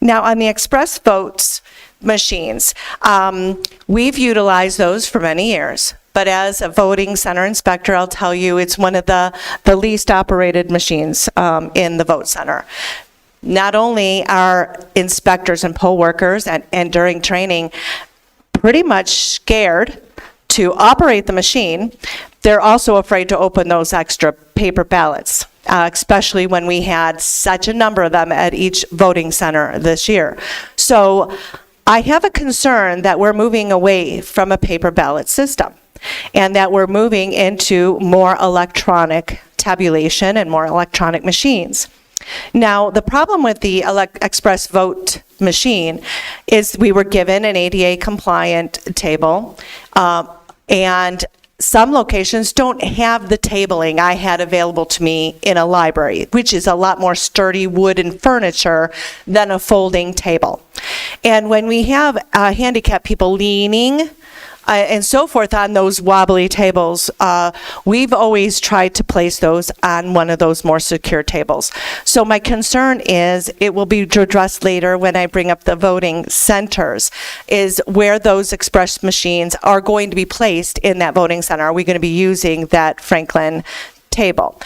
Now on the express votes machines, we've utilized those for many years. But as a voting center inspector, I'll tell you it's one of the least operated machines in the vote center. Not only are inspectors and poll workers and during training pretty much scared to operate the machine, they're also afraid to open those extra paper ballots. especially when we had such a number of them at each voting center this year. So I have a concern that we're moving away from a paper ballot system and that we're moving into more electronic tabulation and more electronic machines. Now, the problem with the express vote machine is we were given an ADA compliant table, and some locations don't have the tabling I had available to me in a library, which is a lot more sturdy wood and furniture than a folding table. And when we have handicapped people leaning and so forth on those wobbly tables, we've always tried to place those on one of those more secure tables. So my concern is, it will be addressed later when I bring up the voting centers, is where those express machines are going to be placed in that voting center. Are we going to be using that Franklin table?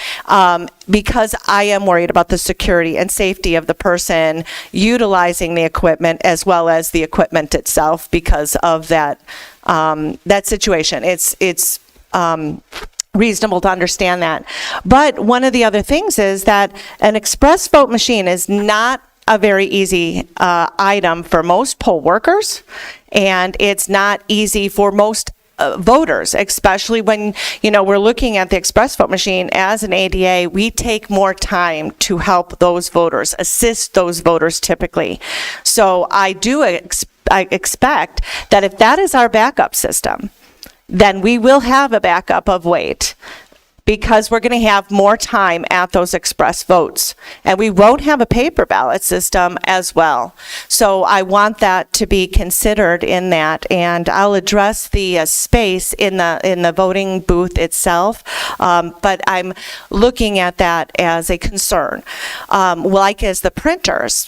Because I am worried about the security and safety of the person utilizing the equipment as well as the equipment itself because of that situation. It's reasonable to understand that. But one of the other things is that an express vote machine is not a very easy item for most poll workers, and it's not easy for most voters, especially when, we're looking at the express vote machine as an ADA. We take more time to help those voters, assist those voters typically. So I do I expect that if that is our backup system, then we will have a backup of weight, because we're going to have more time at those express votes. And we won't have a paper ballot system as well. So I want that to be considered in that, and I'll address the space in the voting booth itself, but I'm looking at that as a concern. Like as the printers,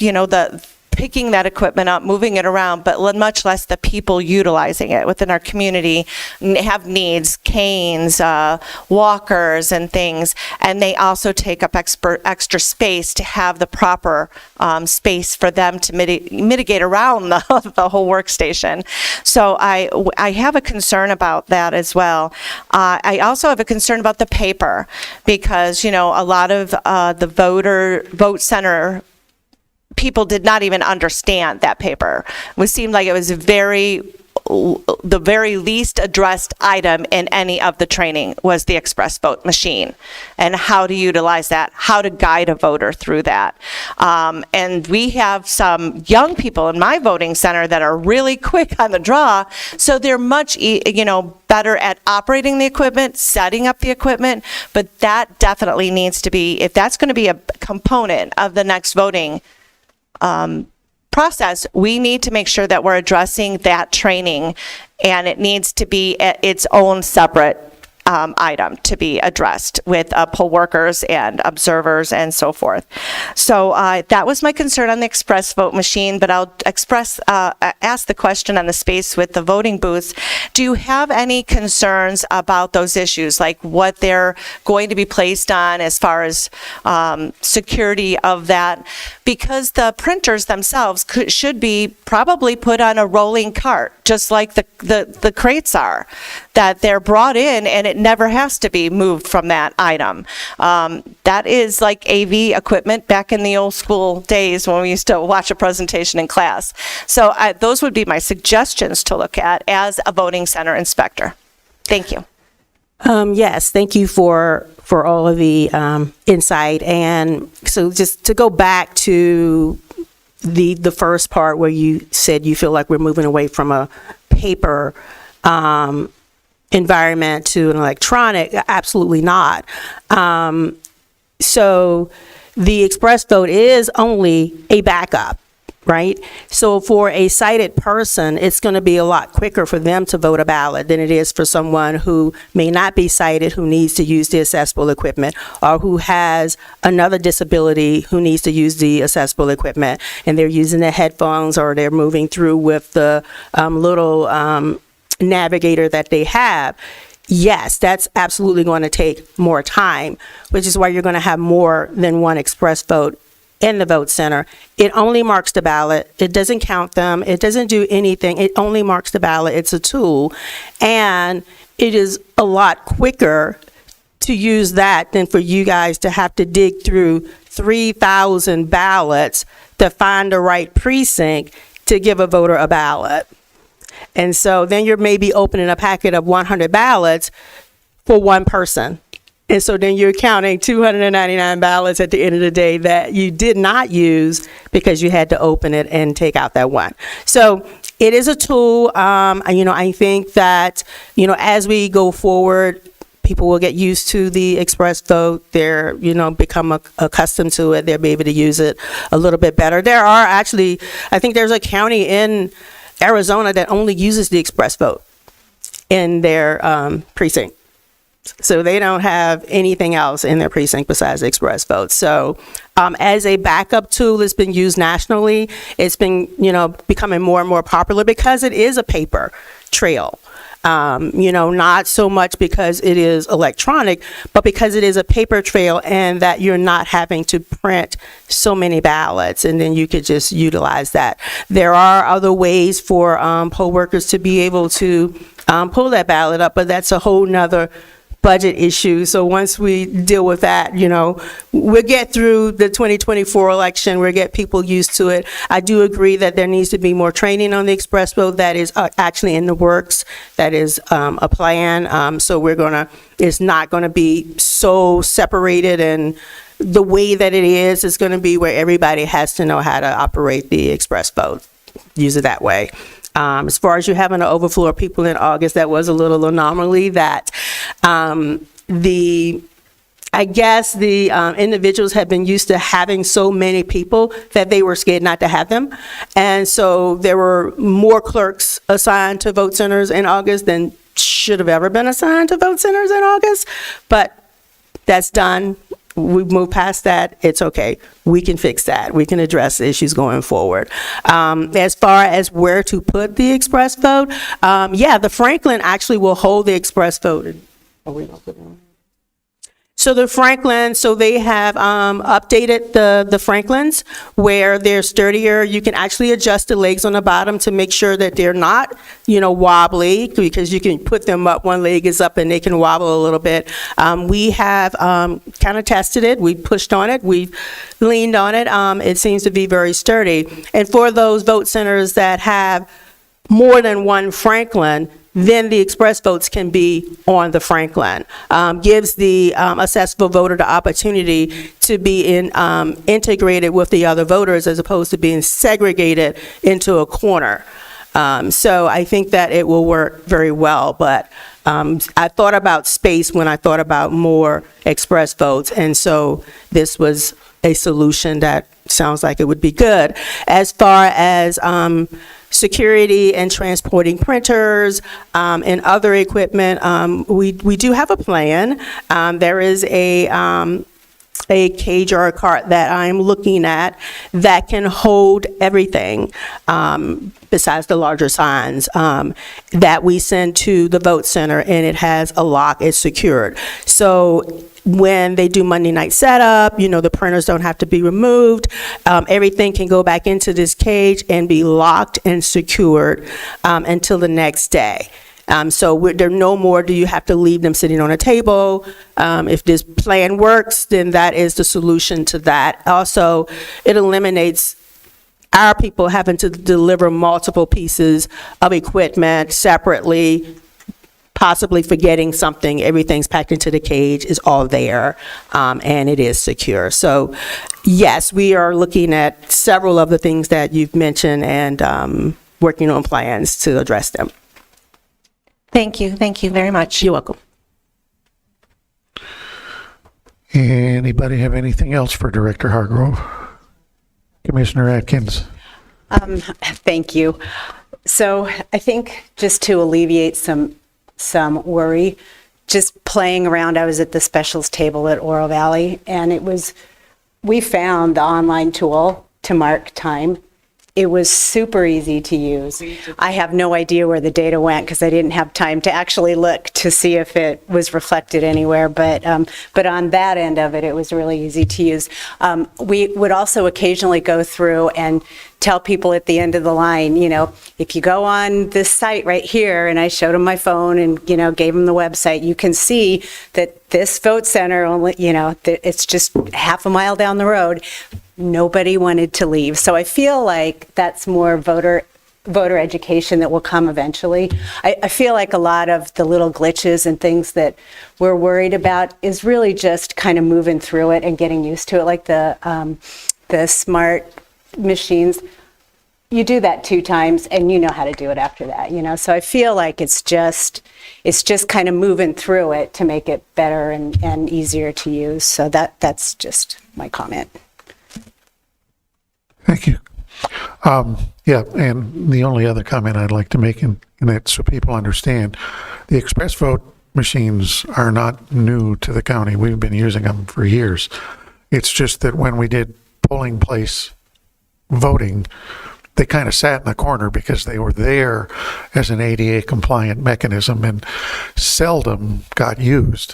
picking that equipment up, moving it around, but much less the people utilizing it within our community have needs, canes, walkers and things, and they also take up extra space to have the proper space for them to mitigate around the whole workstation. So I have a concern about that as well. I also have a concern about the paper, because, a lot of the vote center people did not even understand that paper. It seemed like it was the very least addressed item in any of the training was the express vote machine and how to utilize that, how to guide a voter through that. And we have some young people in my voting center that are really quick on the draw, so they're much better at operating the equipment, setting up the equipment, but that definitely needs to be, if that's going to be a component of the next voting process, we need to make sure that we're addressing that training, and it needs to be its own separate item to be addressed with poll workers and observers and so forth. So that was my concern on the express vote machine, but I'll ask the question on the space with the voting booths. Do you have any concerns about those issues, like what they're going to be placed on as far as security of that? Because the printers themselves should be probably put on a rolling cart, just like the crates are, that they're brought in and it never has to be moved from that item. That is like AV equipment back in the old school days when we used to watch a presentation in class. So those would be my suggestions to look at as a voting center inspector. Thank you. Yes, thank you for all of the insight. And so just to go back to the first part where you said you feel like we're moving away from a paper environment to an electronic, absolutely not. So the express vote is only a backup, right? So for a sighted person, it's going to be a lot quicker for them to vote a ballot than it is for someone who may not be sighted, who needs to use the accessible equipment, or who has another disability who needs to use the accessible equipment, and they're using their headphones or they're moving through with the little navigator that they have. Yes, that's absolutely going to take more time, which is why you're going to have more than one express vote in the vote center. It only marks the ballot. It doesn't count them. It doesn't do anything. It only marks the ballot. It's a tool, and it is a lot quicker to use that than for you guys to have to dig through 3,000 ballots to find the right precinct to give a voter a ballot. And so then you're maybe opening a packet of 100 ballots for one person. And so then you're counting 299 ballots at the end of the day that you did not use because you had to open it and take out that one. So it is a tool. I think that, as we go forward, people will get used to the express vote. They're, become accustomed to it. They'll be able to use it a little bit better. There are actually, I think there's a county in Arizona that only uses the express vote in their precinct. So they don't have anything else in their precinct besides the express vote. So as a backup tool, it's been used nationally. It's been, becoming more and more popular because it is a paper trail. Not so much because it is electronic, but because it is a paper trail and that you're not having to print so many ballots, and then you could just utilize that. There are other ways for poll workers to be able to pull that ballot up, but that's a whole nother budget issue. So once we deal with that, we'll get through the 2024 election. We'll get people used to it. I do agree that there needs to be more training on the express vote. That is actually in the works. That is a plan. So it's not going to be so separated, and the way that it is going to be where everybody has to know how to operate the express vote. Use it that way. As far as you having an overflow of people in August, that was a little anomaly that the individuals have been used to having so many people that they were scared not to have them. And so there were more clerks assigned to vote centers in August than should have ever been assigned to vote centers in August. But that's done. We've moved past that. It's okay. We can fix that. We can address the issues going forward. As far as where to put the express vote, the Franklin actually will hold the express vote. Are we not putting it on? So the Franklin, they have updated the Franklins where they're sturdier. You can actually adjust the legs on the bottom to make sure that they're not, wobbly, because you can put them up. One leg is up and they can wobble a little bit. We have kind of tested it. We pushed on it. We've leaned on it. It seems to be very sturdy. And for those vote centers that have more than one Franklin, then the express votes can be on the Franklin. Gives the accessible voter the opportunity to be integrated with the other voters as opposed to being segregated into a corner. So I think that it will work very well, but I thought about space when I thought about more express votes, and so this was a solution that sounds like it would be good. As far as security and transporting printers and other equipment, we do have a plan. There is a cage or a cart that I'm looking at that can hold everything besides the larger signs that we send to the vote center, and it has a lock. It's secured. So when they do Monday night setup, the printers don't have to be removed. Everything can go back into this cage and be locked and secured until the next day. So there no more do you have to leave them sitting on a table. If this plan works, then that is the solution to that. Also, it eliminates our people having to deliver multiple pieces of equipment separately, possibly forgetting something. Everything's packed into the cage, is all there, and it is secure. So yes, we are looking at several of the things that you've mentioned and working on plans to address them. Thank you. Thank you very much. You're welcome. Anybody have anything else for Director Hargrove? Commissioner Atkins. Thank you. So I think just to alleviate some worry, just playing around, I was at the specials table at Oro Valley, and we found the online tool to mark time, It was super easy to use. I have no idea where the data went because I didn't have time to actually look to see if it was reflected anywhere. But on that end of it, it was really easy to use. We would also occasionally go through and tell people at the end of the line, you know, if you go on this site right here, and I showed them my phone and, you know, gave them the website, you can see that this vote center only, you know, it's just half a mile down the road. Nobody wanted to leave. So I feel like that's more voter education that will come eventually. I feel like a lot of the little glitches and things that we're worried about is really just kind of moving through it and getting used to it, like the smart machines. You do that 2 times and you know how to do it after that, you know? So I feel like it's just kind of moving through it to make it better and easier to use. So that's just my comment. Thank you. Yeah, and the only other comment I'd like to make in that, so people understand, the express vote machines are not new to the county. We've been using them for years. It's just that when we did polling place voting, they kind of sat in the corner because they were there as an ADA compliant mechanism and seldom got used.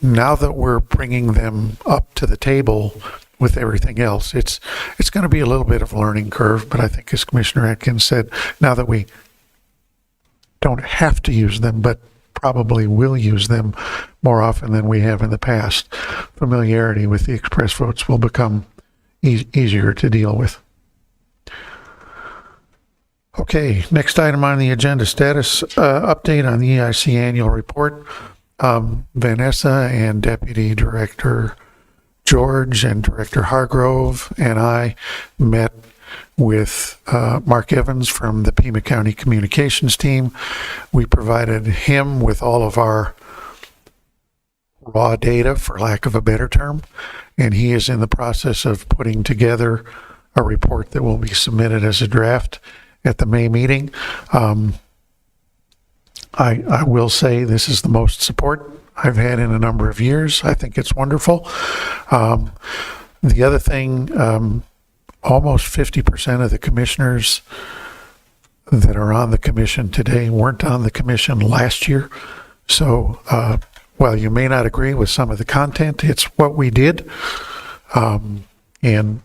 Now that we're bringing them up to the table with everything else, it's going to be a little bit of a learning curve, but I think, as Commissioner Atkins said, now that we don't have to use them, but probably will use them more often than we have in the past, familiarity with the express votes will become easier to deal with. Okay, next item on the agenda, status update on the EIC annual report. Vanessa and Deputy Director George and Director Hargrove and I met with Mark Evans from the Pima County Communications team. We provided him with all of our raw data, for lack of a better term, and he is in the process of putting together a report that will be submitted as a draft at the May meeting. I will say this is the most support I've had in a number of years. I think it's wonderful. The other thing, almost 50% of the commissioners that are on the commission today weren't on the commission last year. So while you may not agree with some of the content, it's what we did. And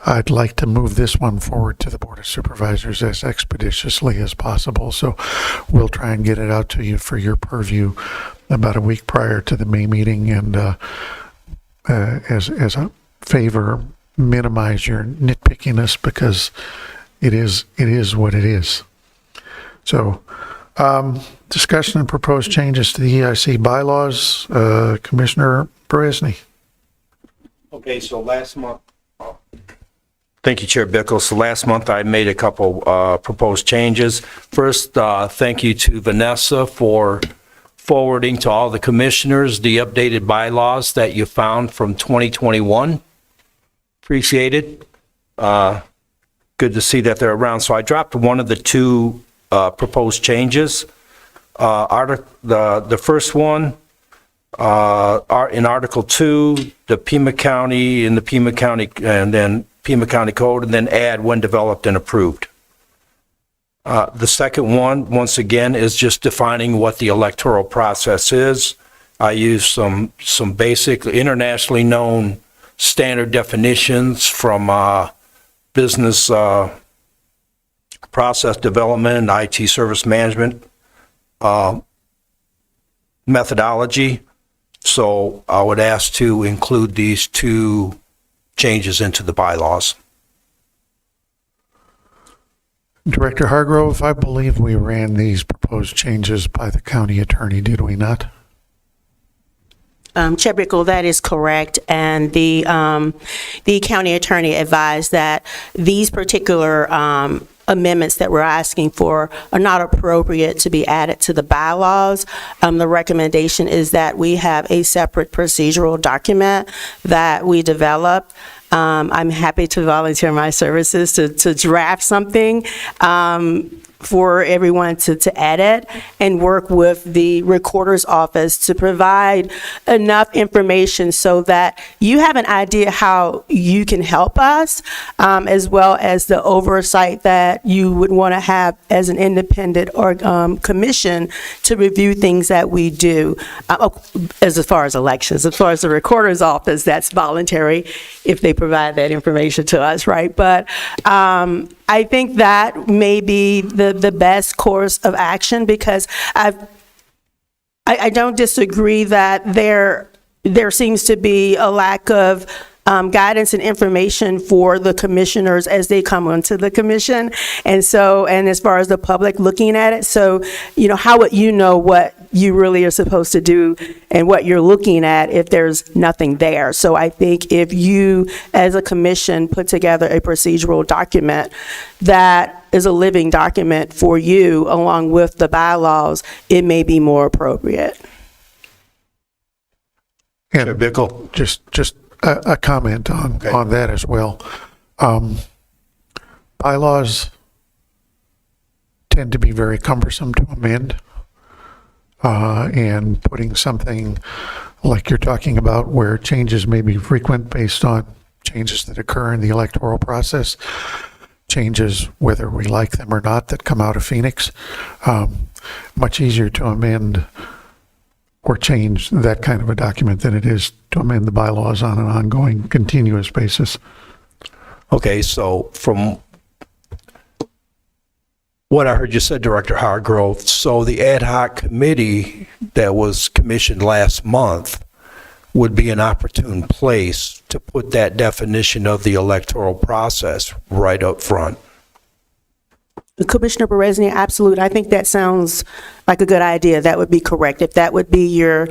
I'd like to move this one forward to the Board of Supervisors as expeditiously as possible. So we'll try and get it out to you for your purview about a week prior to the May meeting, and as a favor, minimize your nitpickiness, because it is what it is. So discussion and proposed changes to the EIC bylaws. Commissioner Beresny. Okay, so last month, thank you, Chair Bickle. So last month I made a couple proposed changes. First, thank you to Vanessa for forwarding to all the commissioners the updated bylaws that you found from 2021. Appreciate it. Good to see that they're around. So I dropped one of the 2 proposed changes. The first one, in Article 2, the Pima County, and then Pima County Code, and then add when developed and approved. The second one, once again, is just defining what the electoral process is. I use some basic internationally known standard definitions from business process development and IT service management methodology. So I would ask to include these 2 changes into the bylaws. Director Hargrove, I believe we ran these proposed changes by the county attorney, did we not? Chair Bickle, that is correct, and the county attorney advised that these particular amendments that we're asking for are not appropriate to be added to the bylaws. The recommendation is that we have a separate procedural document that we develop. I'm happy to volunteer my services to draft something for everyone to edit and work with the recorder's office to provide enough information so that you have an idea how you can help us, as well as the oversight that you would want to have as an independent or commission to review things that we do. As far as elections, as far as the recorder's office, that's voluntary if they provide that information to us, right? But I think that may be the best course of action, because I don't disagree that there seems to be a lack of guidance and information for the commissioners as they come onto the commission. And so, and as far as the public looking at it, so, how would you know what you really are supposed to do and what you're looking at if there's nothing there? So I think if you, as a commission, put together a procedural document that is a living document for you along with the bylaws, it may be more appropriate. And Chair Bickle? just a comment on that as well. Bylaws tend to be very cumbersome to amend. And putting something like you're talking about where changes may be frequent based on changes that occur in the electoral process, changes whether we like them or not that come out of Phoenix, much easier to amend or change that kind of a document than it is to amend the bylaws on an ongoing, continuous basis. Okay, so from what I heard you said, Director Hargrove, so the ad hoc committee that was commissioned last month would be an opportune place to put that definition of the electoral process right up front. Commissioner Berezny, absolutely. I think that sounds like a good idea. That would be correct. If that would be your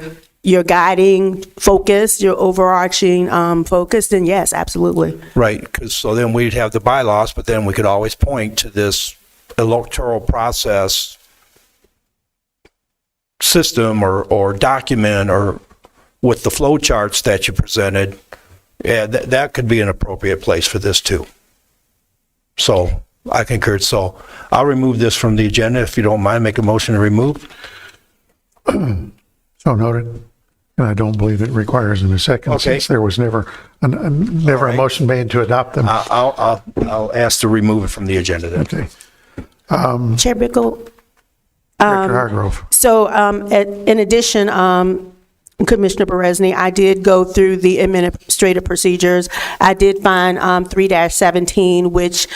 guiding focus, your overarching focus, then yes, absolutely. Right, because so then we'd have the bylaws, but then we could always point to this electoral process system or document or with the flow charts that you presented. Yeah, that could be an appropriate place for this too. So I concur. So I'll remove this from the agenda if you don't mind. Make a motion to remove. So noted. And I don't believe it requires in a second, Okay. since there was never a motion made to adopt them. I'll ask to remove it from the agenda then. Okay. Chair Bickle, Director Hargrove. so in addition, Commissioner Berezny, I did go through the administrative procedures. I did find 3-17, which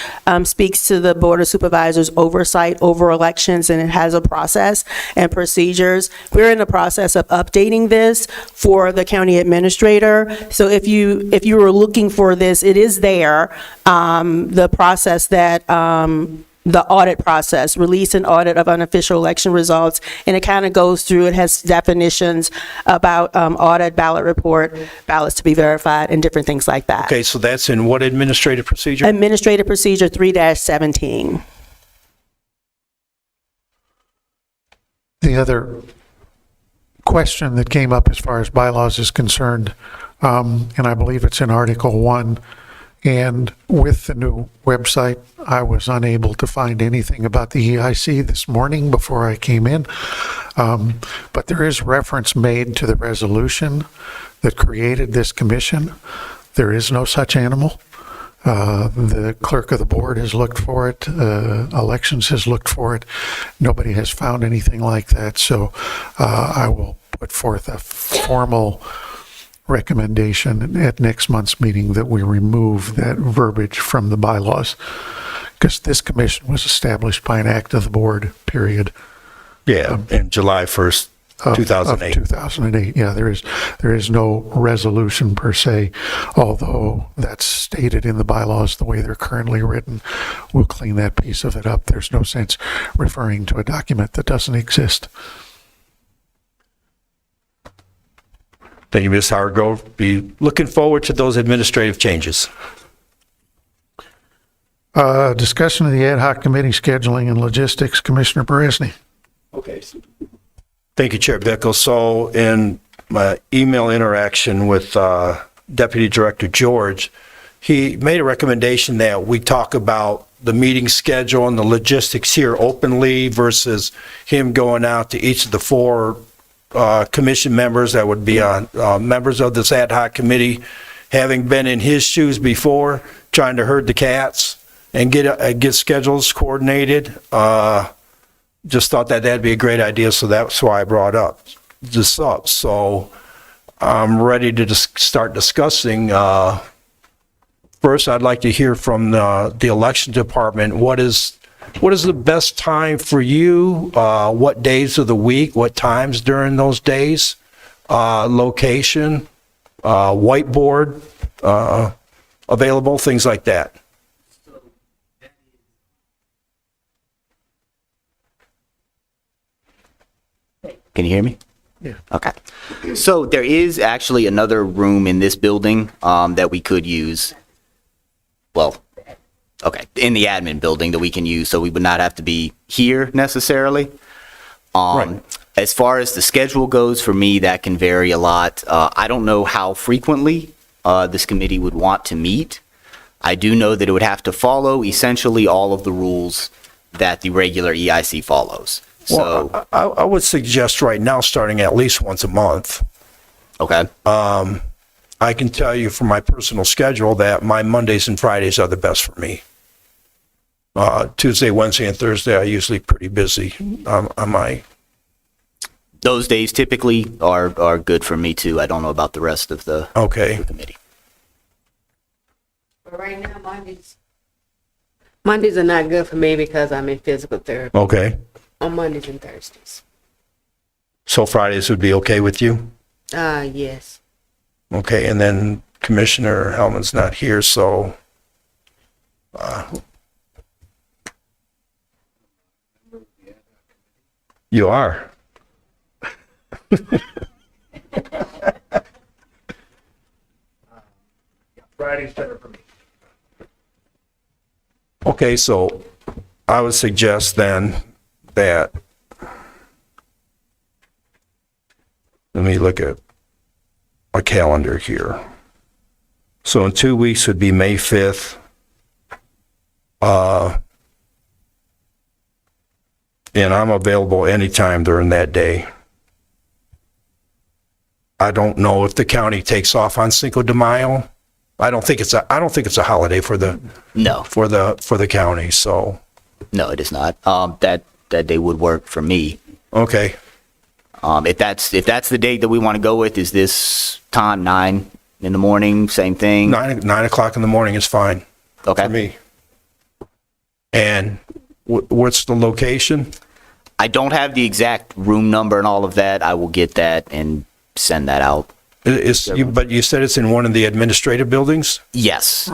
speaks to the Board of Supervisors oversight over elections, and it has a process and procedures. We're in the process of updating this for the county administrator. So if you were looking for this, it is there. The process that the audit process, release and audit of unofficial election results, and it kind of goes through, it has definitions about audit, ballot report, ballots to be verified, and different things like that. Okay, so that's in what administrative procedure? Administrative procedure 3-17. The other question that came up as far as bylaws is concerned, and I believe it's in Article 1, and with the new website, I was unable to find anything about the EIC this morning before I came in. But there is reference made to the resolution that created this commission. There is no such animal. The clerk of the board has looked for it. Elections has looked for it. Nobody has found anything like that. So I will put forth a formal recommendation at next month's meeting that we remove that verbiage from the bylaws, because this commission was established by an act of the board, period. Yeah, in July 1st, 2008. Of 2008, yeah, there is no resolution per se, although that's stated in the bylaws the way they're currently written. We'll clean that piece of it up. There's no sense referring to a document that doesn't exist. Thank you, Ms. Hargrove. Be looking forward to those administrative changes. Discussion of the ad hoc committee scheduling and logistics, Commissioner Berezny. Okay. Thank you, Chair Bickle. So in my email interaction with Deputy Director George, he made a recommendation that we talk about the meeting schedule and the logistics here openly versus him going out to each of the four commission members that would be on, members of this ad hoc committee, having been in his shoes before, trying to herd the cats and get schedules coordinated. Just thought that that'd be a great idea, so that's why I brought this up. So I'm ready to start discussing. First, I'd like to hear from the election department. What is the best time for you? What days of the week? What times during those days? Location, whiteboard available, things like that. Can you hear me? Yeah. Okay. So there is actually another room in this building that we could use. Well, okay, in the admin building that we can use, so we would not have to be here necessarily. Right. As far as the schedule goes, for me, that can vary a lot. I don't know how frequently this committee would want to meet. I do know that it would have to follow essentially all of the rules that the regular EIC follows. So, Well, I would suggest right now starting at least once a month. okay. I can tell you from my personal schedule that my Mondays and Fridays are the best for me. Tuesday, Wednesday, and Thursday are usually pretty busy on my. Those days typically are good for me too. I don't know about the rest of the Okay. committee. But right now, Mondays are not good for me because I'm in physical therapy Okay. on Mondays and Thursdays. So Fridays would be okay with you? Yes. Okay, and then Commissioner Hellman's not here, so. You are. Friday's better for me. Okay, so I would suggest then that, let me look at a calendar here. So in 2 weeks would be May 5th. And I'm available anytime during that day. I don't know if the county takes off on Cinco de Mayo. I don't think it's a holiday for the No, for the county, so no, it is not. That day would work for me. okay. If that's the date that we want to go with, is this time 9 in the morning? Same thing. 9 o'clock in the morning is fine Okay. for me. And what's the location? I don't have the exact room number and all of that. I will get that and send that out. But you said it's in one of the administrative buildings? Yes.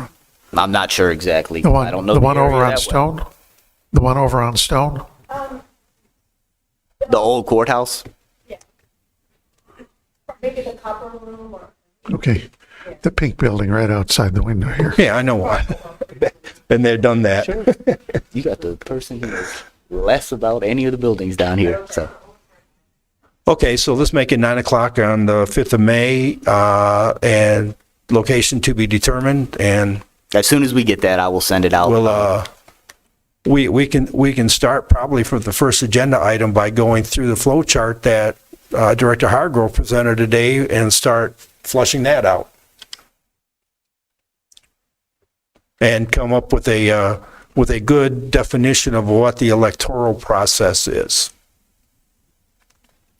I'm not sure exactly. The one, I don't know the one area over on that well. Stone? The one over on Stone? The old courthouse? Maybe the copper room or. Okay. The pink building right outside the window here. Yeah, I know why. And they've done that. You got the person who knows less about any of the buildings down here. So Okay, so let's make it 9 o'clock on the 5th of May, and location to be determined, and as soon as we get that, I will send it out. we'll, we can start probably for the first agenda item by going through the flow chart that Director Hargrove presented today and start flushing that out. And come up with a good definition of what the electoral process is.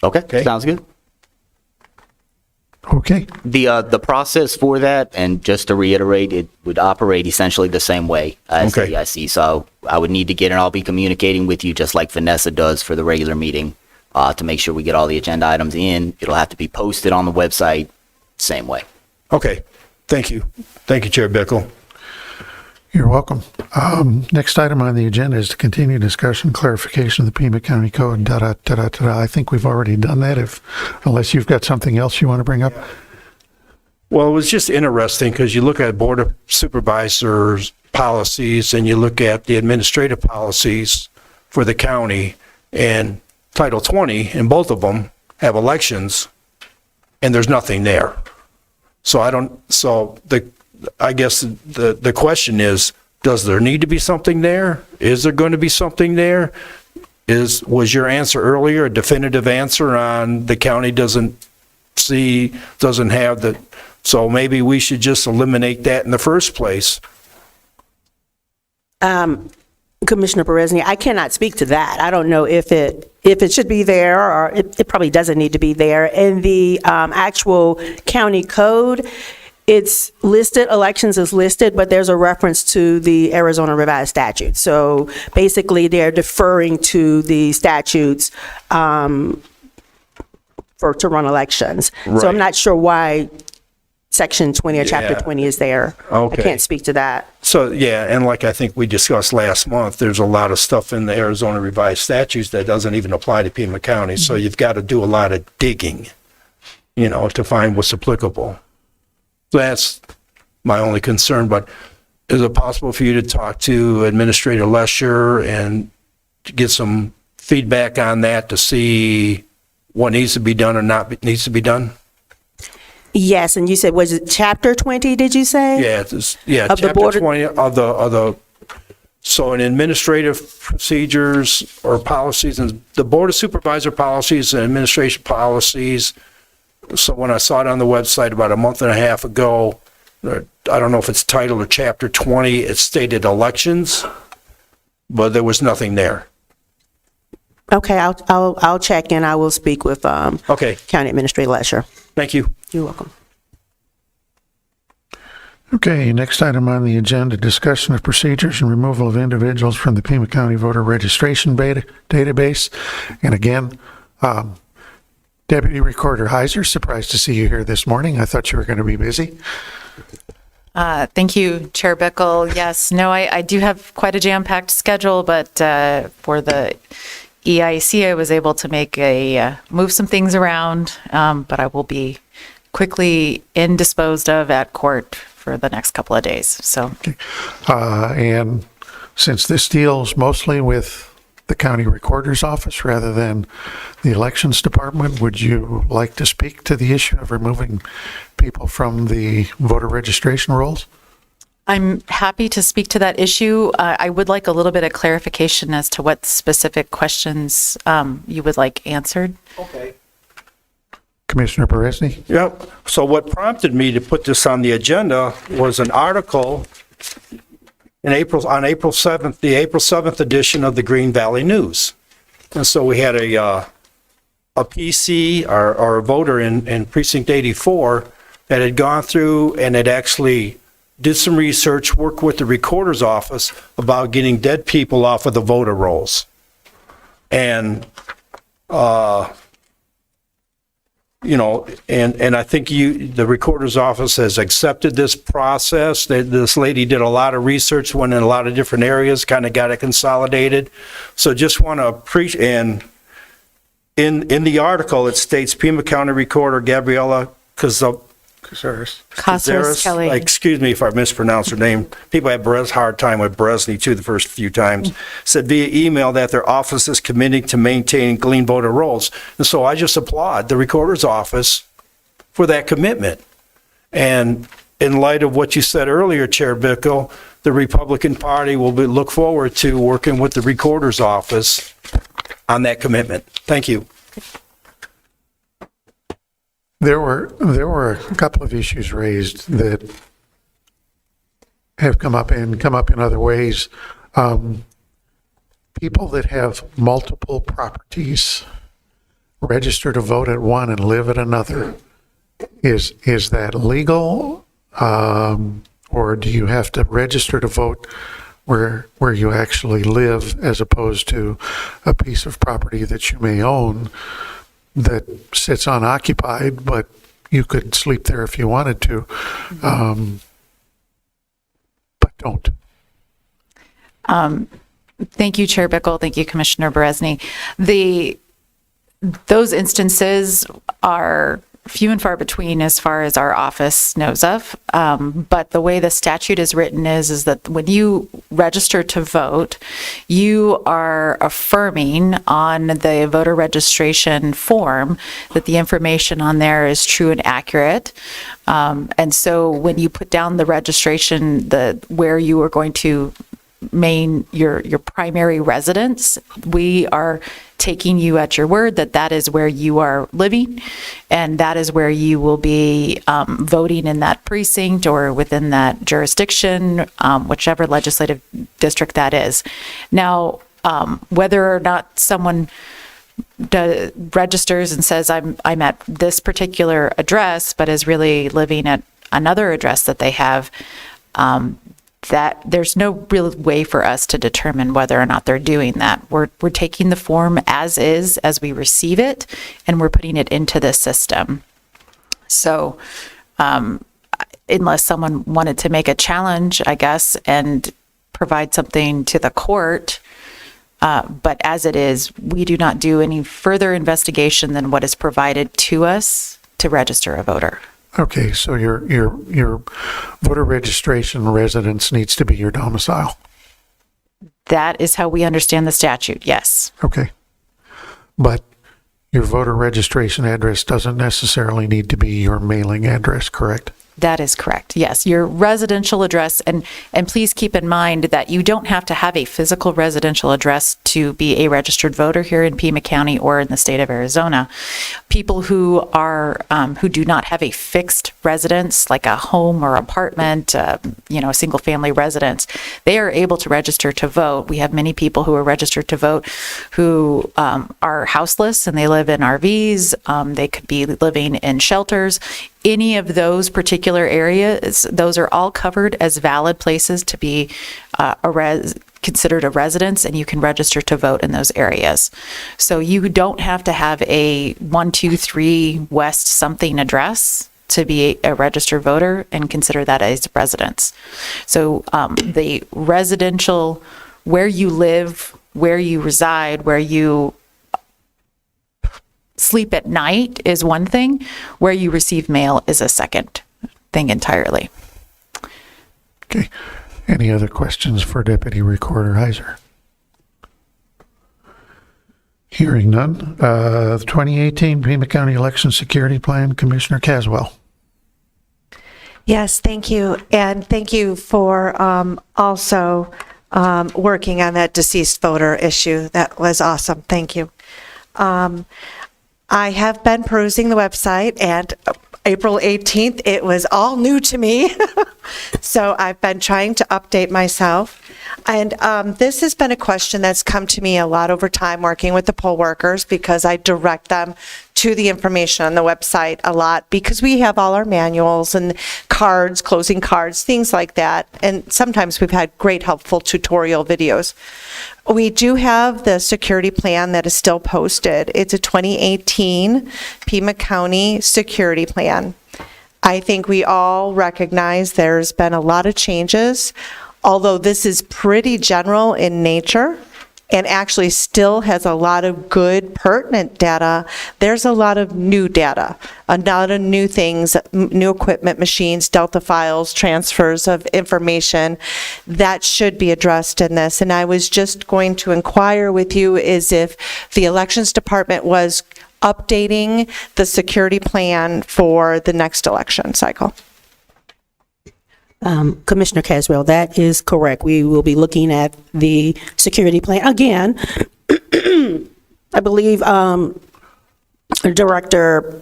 Okay, sounds good. Okay. The process for that, and just to reiterate, it would operate essentially the same way as Okay. the EIC. So I would need to get, and I'll be communicating with you just like Vanessa does for the regular meeting, to make sure we get all the agenda items in. It'll have to be posted on the website, same way. Okay, thank you. Thank you, Chair Bickle. You're welcome. Next item on the agenda is to continue discussion, clarification of the Pima County Code, I think we've already done that, unless you've got something else you want to bring up. Well, it was just interesting because you look at Board of Supervisors policies and you look at the administrative policies for the county, and Title 20, and both of them have elections, and there's nothing there. So I guess the question is, Does there need to be something there? Is there going to be something there? Was your answer earlier a definitive answer on the county doesn't have the, so maybe we should just eliminate that in the first place? Commissioner Berezny, I cannot speak to that. I don't know if it should be there, or it probably doesn't need to be there. In the actual county code, it's listed, elections is listed, but there's a reference to the Arizona Revised Statute. So basically, they're deferring to the statutes to run elections. So Right. I'm not sure why Section 20 or Chapter Yeah. 20 is there. Okay. I can't speak to that. So, yeah, and like I think we discussed last month, there's a lot of stuff in the Arizona Revised Statutes that doesn't even apply to Pima County, so you've got to do a lot of digging, to find what's applicable. So that's my only concern, but is it possible for you to talk to Administrator Lesher and to get some feedback on that to see what needs to be done or not needs to be done? Yes, and you said, was it Chapter 20, did you say? Yeah, Of the Chapter Board of- 20 of the, so in administrative procedures or policies, and the Board of Supervisor policies and administration policies, so when I saw it on the website about a month and a half ago, I don't know if it's titled or Chapter 20, it stated elections, but there was nothing there. Okay, I'll check and I will speak with Okay, County Administrator Lesher. thank you. You're welcome. Okay, next item on the agenda, discussion of procedures and removal of individuals from the Pima County voter registration database. And again, Deputy Recorder Heiser, surprised to see you here this morning. I thought you were going to be busy. Thank you, Chair Bickle. Yes, no, I do have quite a jam-packed schedule, but for the EIC, I was able to move some things around, but I will be quickly indisposed of at court for the next couple of days. So, And since this deals mostly with the county recorder's office rather than the elections department, would you like to speak to the issue of removing people from the voter registration rolls? I'm happy to speak to that issue. I would like a little bit of clarification as to what specific questions you would like answered. Okay. Commissioner Beresny? Yep. So what prompted me to put this on the agenda was an article on April 7th, the April 7th edition of the Green Valley News. And so we had a PC, or a voter in Precinct 84 that had gone through and had actually did some research, worked with the recorder's office about getting dead people off of the voter rolls. And, and I think the recorder's office has accepted this process. This lady did a lot of research, went in a lot of different areas, kind of got it consolidated. So just want to appreciate, and in the article, it states Pima County Recorder Gabriella Casares Kelly. Excuse me if I mispronounced her name. People have a hard time with Bresney too the first few times. Said via email that their office is committing to maintaining clean voter rolls. And so I just applaud the recorder's office for that commitment. And in light of what you said earlier, Chair Bickle, the Republican Party will look forward to working with the recorder's office on that commitment. Thank you. There were a couple of issues raised that have come up in other ways. People that have multiple properties register to vote at one and live at another. Is that legal? Or do you have to register to vote where you actually live as opposed to a piece of property that you may own that sits unoccupied, but you could sleep there if you wanted to, but don't? Thank you, Chair Bickle. Thank you, Commissioner Beresny. Those instances are few and far between as far as our office knows of. But the way the statute is written is that when you register to vote, you are affirming on the voter registration form that the information on there is true and accurate. And so when you put down the registration, where you are going to your primary residence, we are taking you at your word that that is where you are living, and that is where you will be voting in that precinct or within that jurisdiction, whichever legislative district that is. Now, whether or not someone registers and says I'm at this particular address, but is really living at another address that they have, that there's no real way for us to determine whether or not they're doing that. We're taking the form as is, as we receive it, and we're putting it into the system. So unless someone wanted to make a challenge, I guess, and provide something to the court, but as it is, we do not do any further investigation than what is provided to us to register a voter. Okay, so your voter registration residence needs to be your domicile. That is how we understand the statute, yes. Okay. But your voter registration address doesn't necessarily need to be your mailing address, correct? That is correct, yes. Your residential address, and please keep in mind that you don't have to have a physical residential address to be a registered voter here in Pima County or in the state of Arizona. People who do not have a fixed residence, like a home or apartment, a single family residence, they are able to register to vote. We have many people who are registered to vote who are houseless and they live in RVs. They could be living in shelters. Any of those particular areas, those are all covered as valid places to be considered a residence, and you can register to vote in those areas. So you don't have to have a 123 West something address to be a registered voter and consider that as residence. So the residential, where you live, where you reside, where you sleep at night is one thing, where you receive mail is a second thing entirely. Okay. Any other questions for Deputy Recorder Heiser? Hearing none. The 2018 Pima County Election Security Plan, Commissioner Caswell. Yes, thank you. And thank you for also working on that deceased voter issue. That was awesome. Thank you. I have been perusing the website, and April 18th, it was all new to me. So I've been trying to update myself. And this has been a question that's come to me a lot over time working with the poll workers, because I direct them to the information on the website a lot, because we have all our manuals and cards, closing cards, things like that. And sometimes we've had great helpful tutorial videos. We do have the security plan that is still posted. It's a 2018 Pima County security plan. I think we all recognize there's been a lot of changes, although this is pretty general in nature and actually still has a lot of good pertinent data. There's a lot of new data, a lot of new things, new equipment, machines, Delta files, transfers of information that should be addressed in this. And I was just going to inquire with you is if the Elections Department was updating the security plan for the next election cycle. Commissioner Caswell, that is correct. We will be looking at the security plan again. I believe Director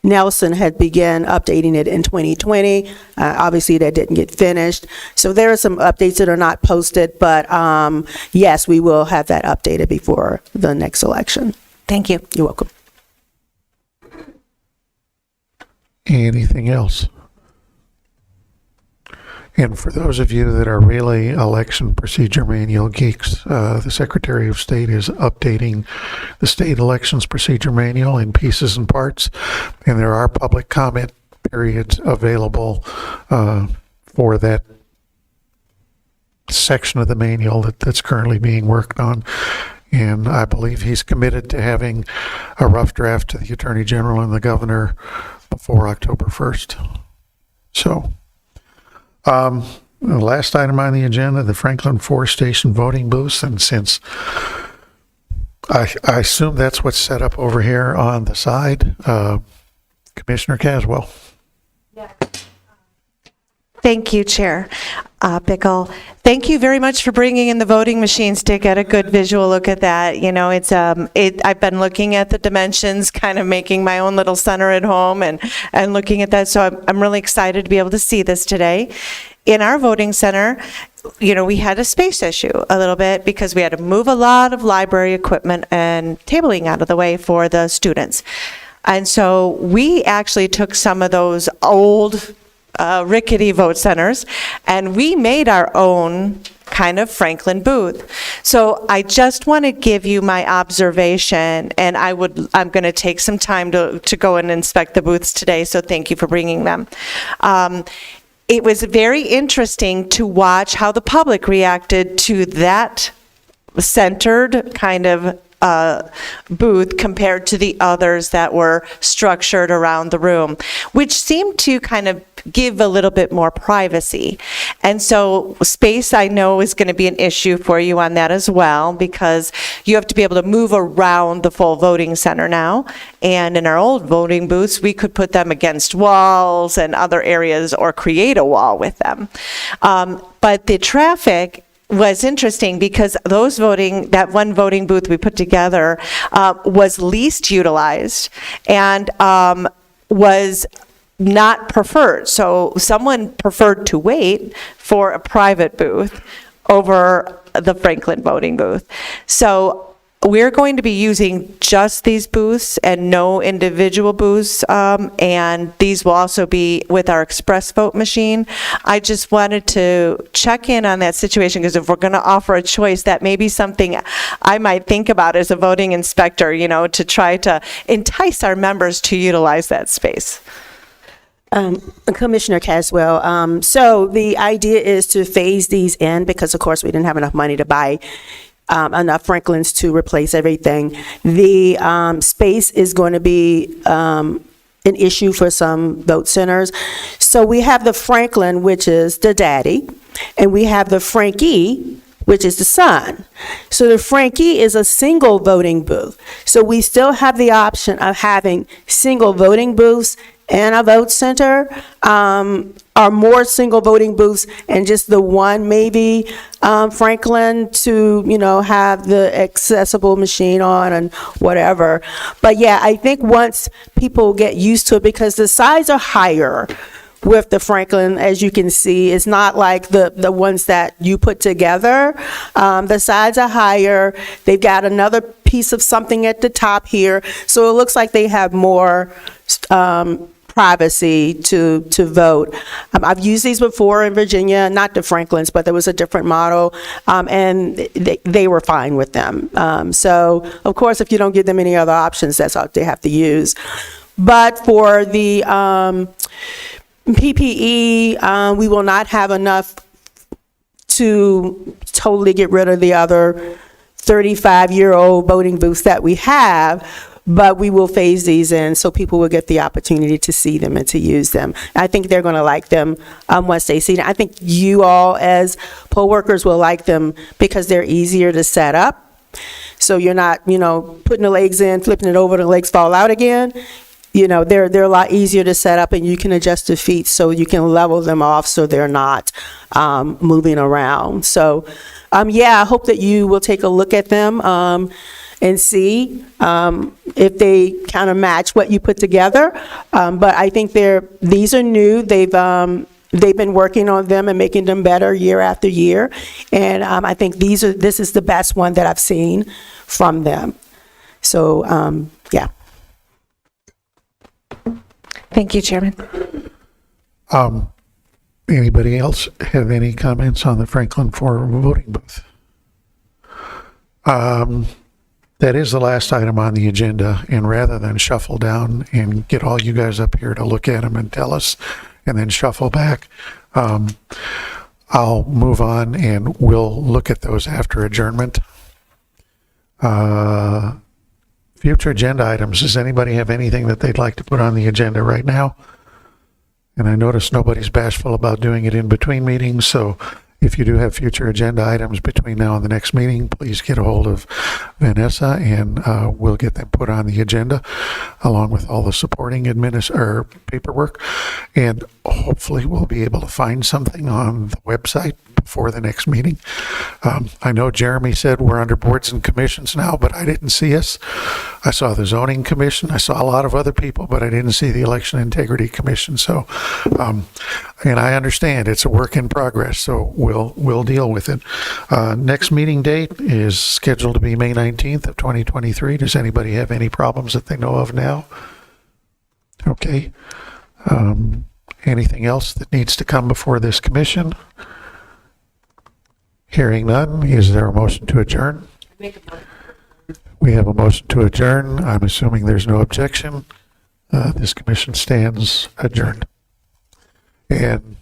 Nelson had began updating it in 2020. Obviously, that didn't get finished. So there are some updates that are not posted, but yes, we will have that updated before the next election. Thank you. You're welcome. Anything else? And for those of you that are really election procedure manual geeks, the Secretary of State is updating the state elections procedure manual in pieces and parts, and there are public comment periods available for that section of the manual that's currently being worked on. and I believe he's committed to having a rough draft to the Attorney General and the Governor before October 1st. So, the last item on the agenda, the Franklin 4 Station voting booths, and since I assume that's what's set up over here on the side, Commissioner Caswell. Thank you, Chair Bickle. Thank you very much for bringing in the voting machines to get a good visual look at that. You know, I've been looking at the dimensions, kind of making my own little center at home and looking at that. So I'm really excited to be able to see this today. In our voting center, you know, we had a space issue a little bit because we had to move a lot of library equipment and tabling out of the way for the students. And so we actually took some of those old rickety vote centers, and we made our own kind of Franklin booth. So I just want to give you my observation, and I'm going to take some time to go and inspect the booths today, so thank you for bringing them. It was very interesting to watch how the public reacted to that centered kind of booth compared to the others that were structured around the room, which seemed to kind of give a little bit more privacy. And so space, I know, is going to be an issue for you on that as well, because you have to be able to move around the full voting center now. And in our old voting booths, we could put them against walls and other areas or create a wall with them. But the traffic was interesting because that one voting booth we put together was least utilized and was not preferred. So someone preferred to wait for a private booth over the Franklin voting booth. So we're going to be using just these booths and no individual booths, and these will also be with our express vote machine. I just wanted to check in on that situation, because if we're going to offer a choice, that may be something I might think about as a voting inspector, you know, to try to entice our members to utilize that space. Commissioner Caswell, so the idea is to phase these in because, of course, we didn't have enough money to buy enough Franklins to replace everything. The space is going to be an issue for some vote centers. So we have the Franklin, which is the daddy, and we have the Frankie, which is the son. So the Frankie is a single voting booth. So we still have the option of having single voting booths in a vote center, or more single voting booths and just the one maybe Franklin to, you know, have the accessible machine on and whatever. But yeah, I think once people get used to it, because the sides are higher with the Franklin, as you can see, it's not like the ones that you put together. The sides are higher. They've got another piece of something at the top here. So it looks like they have more privacy to vote. I've used these before in Virginia, not the Franklins, but there was a different model, and they were fine with them. So, of course, if you don't give them any other options, that's all they have to use. But for the PPE, we will not have enough to totally get rid of the other 35-year-old voting booths that we have, but we will phase these in so people will get the opportunity to see them and to use them. I think they're going to like them once they see them. I think you all as poll workers will like them because they're easier to set up. So you're not, you know, putting the legs in, flipping it over, the legs fall out again. You know, they're a lot easier to set up, and you can adjust the feet so you can level them off so they're not moving around. So, yeah, I hope that you will take a look at them and see if they kind of match what you put together. But I think these are new. They've been working on them and making them better year after year. And I think this is the best one that I've seen from them. So, yeah. Thank you, Chairman. Anybody else have any comments on the Franklin 4 voting booth? That is the last item on the agenda, and rather than shuffle down and get all you guys up here to look at them and tell us, and then shuffle back, I'll move on and we'll look at those after adjournment. Future agenda items. Does anybody have anything that they'd like to put on the agenda right now? And I notice nobody's bashful about doing it in between meetings, so if you do have future agenda items between now and the next meeting, please get a hold of Vanessa and we'll get them put on the agenda along with all the supporting paperwork. And hopefully we'll be able to find something on the website before the next meeting. I know Jeremy said we're under boards and commissions now, but I didn't see us. I saw the zoning commission. I saw a lot of other people, but I didn't see the election integrity commission. So, and I understand it's a work in progress, so we'll deal with it. Next meeting date is scheduled to be May 19th of 2023. Does anybody have any problems that they know of now? Okay. Anything else that needs to come before this commission? Hearing none, is there a motion to adjourn? We have a motion to adjourn. I'm assuming there's no objection. This commission stands adjourned. And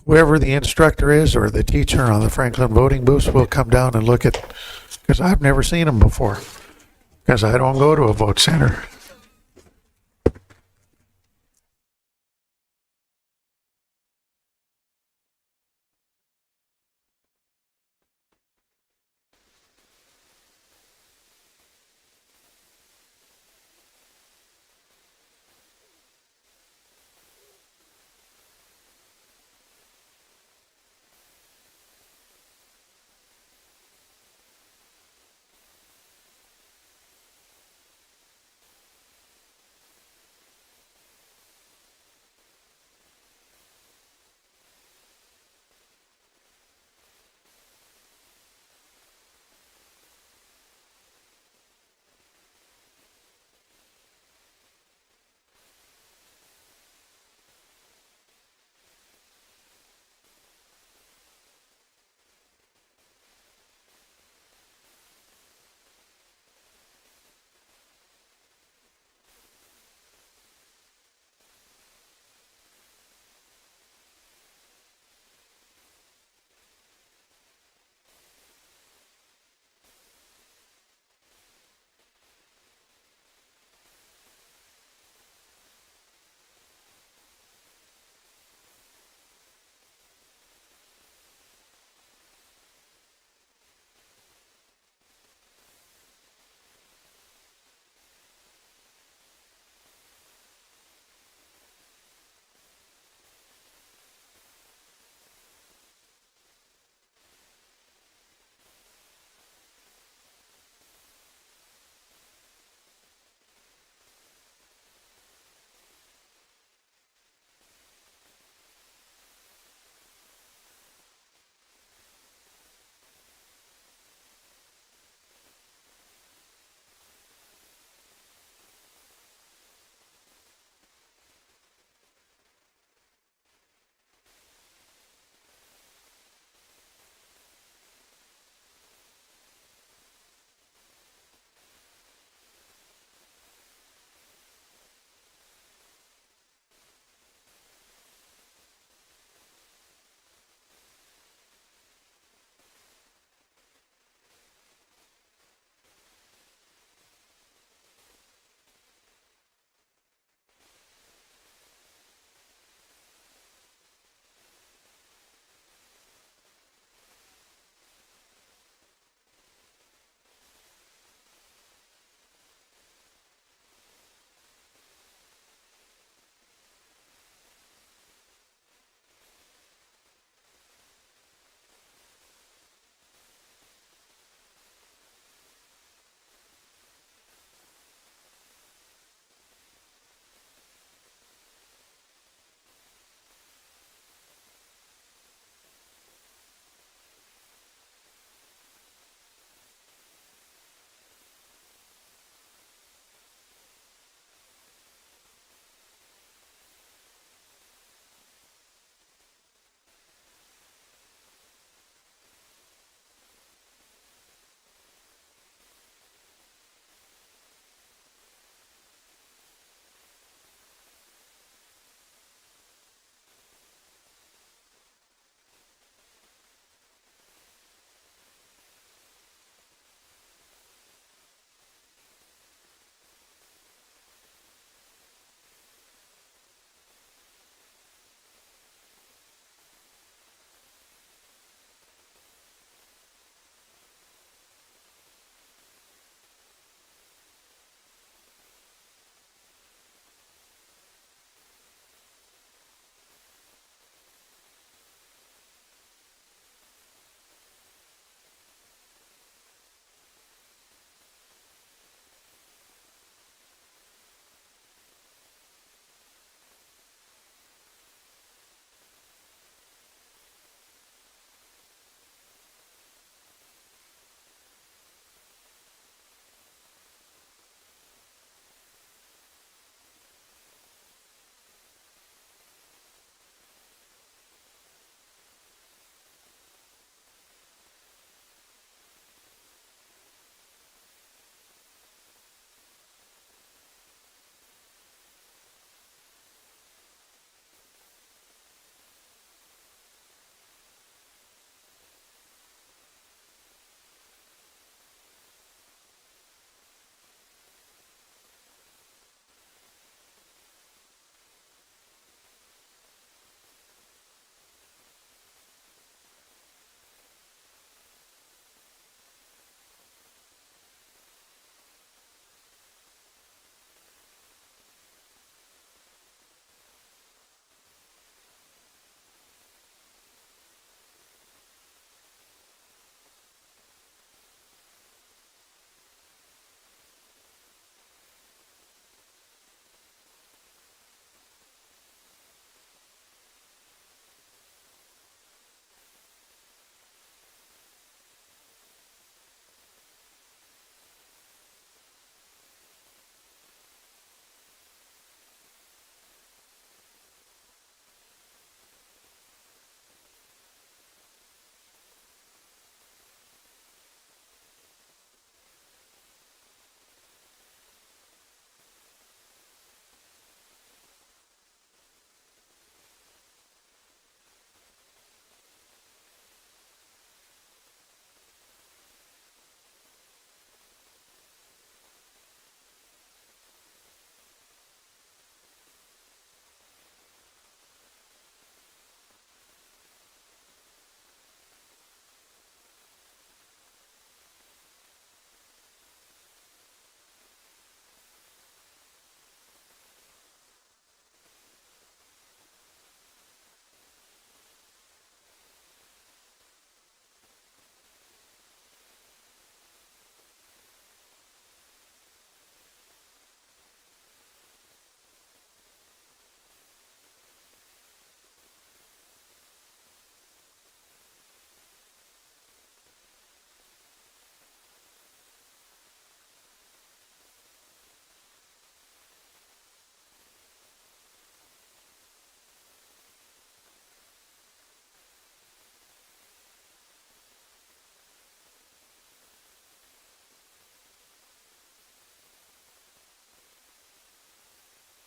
whoever the instructor is or the teacher on the Franklin voting booths will come down and look at, because I've never seen them before, because I don't go to a vote center.